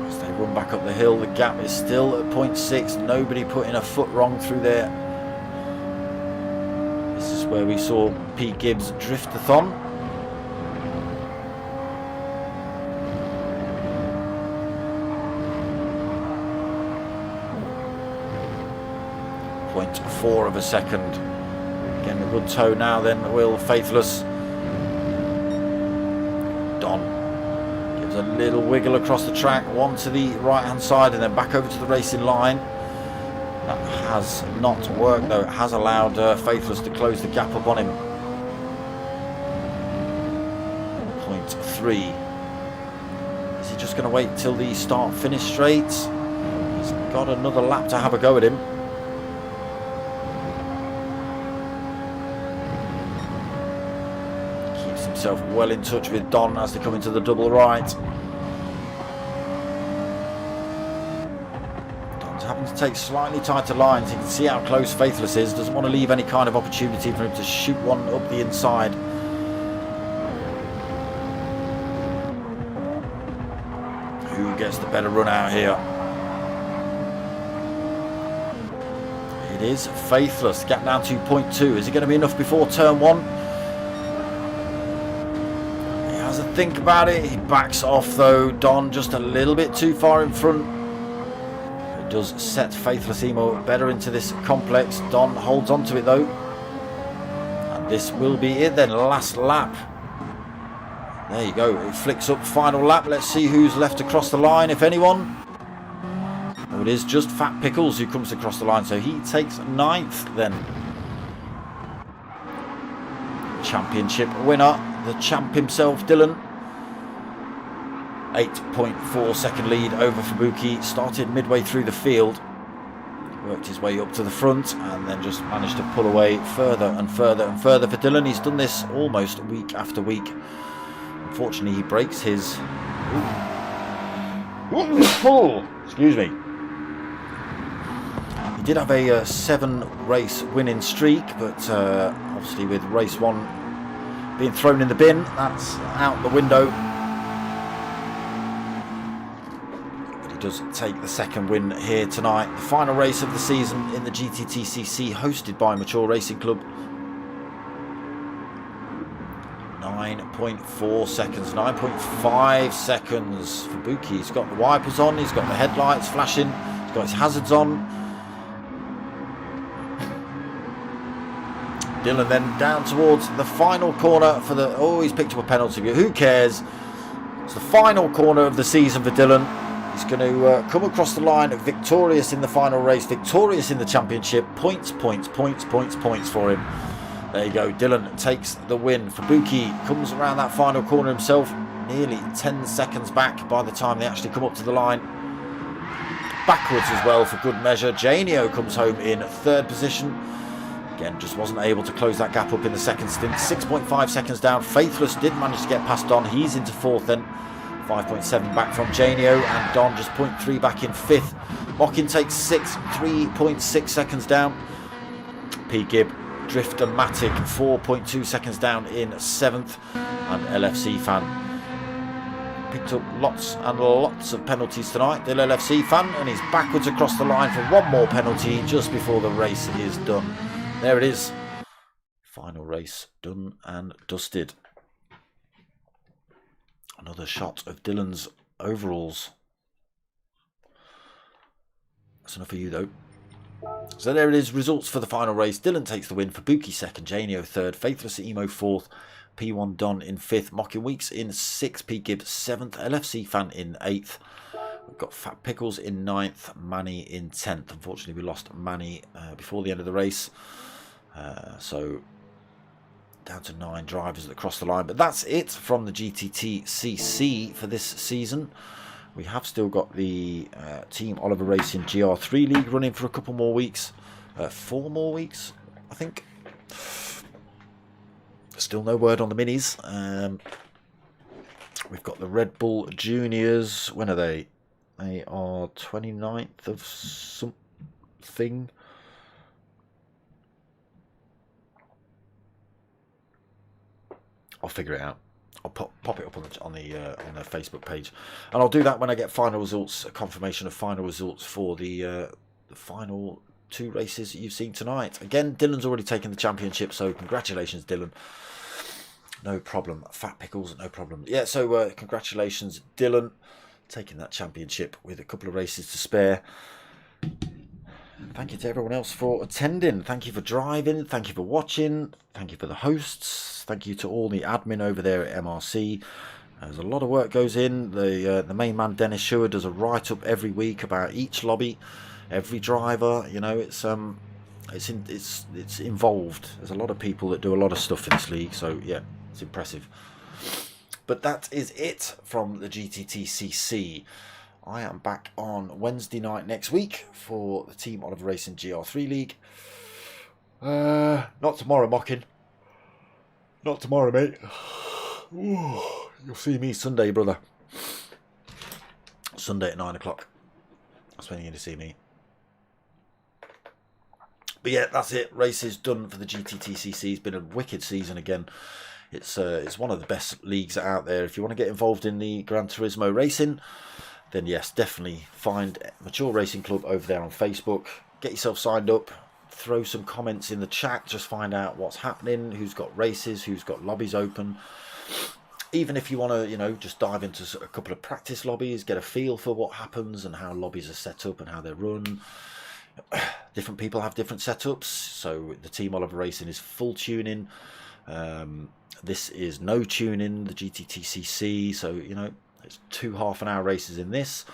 As they run back up the hill, the gap is still at 0.6. Nobody putting a foot wrong through there. This is where we saw P. Gibbs drift-a-thon. 0.4 of a second. Again, a good toe now then, will Faithless. Don gives a little wiggle across the track, one to the right hand side and then back over to the racing line. That has not worked though. It has allowed Faithless to close the gap up on him. 0.3. Is he just going to wait till the start finish straight? He's got another lap to have a go at him. Himself well in touch with Don as they come into the double right. Don's having to take slightly tighter lines. You can see how close Faithless is. Doesn't want to leave any kind of opportunity for him to shoot one up the inside. Who gets the better run out here. It is Faithless. Gap down 2.2. Is it going to be enough before turn 1? He has a think about it. He backs off though. Don just a little bit too far in front. It does set Faithless Emo better into this complex. Don holds on to it though. And this will be it then. Last lap. There you go. It flicks up final lap. Let's see who's left across the line, if anyone. Oh, it is just Fat Pickles who comes across the line, so he takes 9th then. Championship winner, the champ himself, Dylan. 8.4 second lead over Fubuki. Started midway through the field. Worked his way up to the front and then just managed to pull away further and further and further for Dylan. He's done this almost week after week. Unfortunately, he breaks his... Excuse me. He did have a 7-race winning streak, but obviously with race 1 being thrown in the bin, that's out the window. But he does take the 2nd win here tonight. The final race of the season in the GTTCC, hosted by Mature Racing Club. 9.4 seconds, 9.5 seconds. Fubuki's got the wipers on, he's got the headlights flashing, he's got his hazards on. Dylan then down towards the final corner for the... Oh, he's picked up a penalty, but who cares? It's the final corner of the season for Dylan. He's going to come across the line victorious in the final race, victorious in the championship. Points, points, points, points, points for him. There you go, Dylan takes the win. Fubuki comes around that final corner himself, nearly 10 seconds back by the time they actually come up to the line. Backwards as well for good measure. Janio comes home in 3rd position. Again, just wasn't able to close that gap up in the 2nd stint. 6.5 seconds down. Faithless did manage to get past Don. He's into 4th then. 5.7 back from Janio, and Don just 0.3 back in 5th. Mockin takes 6th, 3.6 seconds down. P. Gibb, Drifter-matic, 4.2 seconds down in 7th. And LFC Fan picked up lots and lots of penalties tonight. The LFC Fan, and he's backwards across the line for 1 more penalty just before the race is done. There it is. Final race done and dusted. Another shot of Dylan's overalls. That's enough for you though. So there it is. Results for the final race. Dylan takes the win. Fubuki 2nd. Janio 3rd. Faithless Emo 4th. P1 Don in 5th. Mocking Weeks in 6th. P Gibbs 7th. LFC Fan in 8th. We've got Fat Pickles in 9th. Manny in 10th. Unfortunately, we lost Manny before the end of the race. So down to 9 drivers that crossed the line. But that's it from the GTTCC for this season. We have still got the Team Oliver Racing GR3 League running for a couple more weeks. 4 more weeks, I think. Still no word on the minis. We've got the Red Bull Juniors. When are they? They are 29th of something. I'll figure it out. I'll pop it up on the Facebook page, and I'll do that when I get final results, a confirmation of final results for the final 2 races that you've seen tonight. Again, Dylan's already taken the championship, so congratulations, Dylan. No problem. Fat Pickles, no problem. Yeah, so congratulations, Dylan, taking that championship with a couple of races to spare. Thank you to everyone else for attending. Thank you for driving. Thank you for watching. Thank you for the hosts. Thank you to all the admin over there at MRC. There's a lot of work goes in. The main man Dennis Schuer does a write-up every week about each lobby, every driver. You know, it's involved. There's a lot of people that do a lot of stuff in this league. So yeah, it's impressive. But that is it from the GTTCC. I am back on Wednesday night next week for the Team Oliver Racing GR3 League. Not tomorrow, Mocking. Not tomorrow, mate. Ooh, you'll see me Sunday, brother. Sunday at 9 o'clock. That's when you're going to see me. But yeah, that's it. Races done for the GTTCC. It's been a wicked season again. It's one of the best leagues out there. If you want to get involved in the Gran Turismo racing, then yes, definitely find Mature Racing Club over there on Facebook. Get yourself signed up. Throw some comments in the chat. Just find out what's happening, who's got races, who's got lobbies open. Even if you want to, you know, just dive into a couple of practice lobbies, get a feel for what happens and how lobbies are set up and how they're run. Different people have different setups. So the Team Oliver Racing is full tuning. This is no tuning, the GTTCC. So, you know, it's 2 half-an-hour races in this.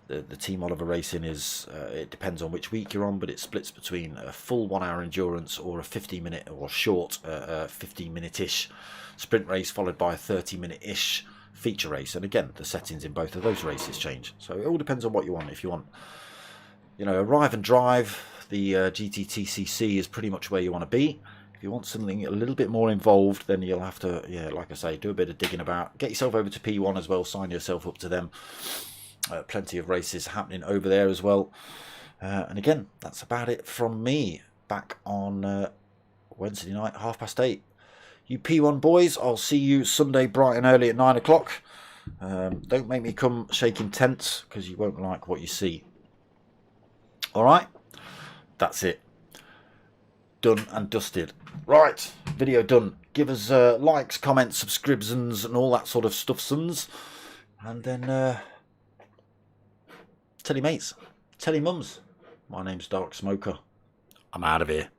The Team Oliver Racing is, it depends on which week you're on, but it splits between a full 1 hour endurance or a 15-minute or short 15-minute-ish sprint race followed by a 30-minute-ish feature race. And again, the settings in both of those races change. So it all depends on what you want. If you want, you know, arrive and drive, the GTTCC is pretty much where you want to be. If you want something a little bit more involved, then you'll have to, yeah, like I say, do a bit of digging about. Get yourself over to P1 as well, sign yourself up to them. Plenty of races happening over there as well. And again, that's about it from me. Back on Wednesday night, 8:30. You P1 boys, I'll see you Sunday bright and early at 9 o'clock. Don't make me come shaking tents, because you won't like what you see. Alright, that's it. Done and dusted. Right, video done. Give us likes, comments, subscriptions and all that sort of stuff, sons. And then tell your mates, tell your mums. My name's Dark Smoker. I'm out of here.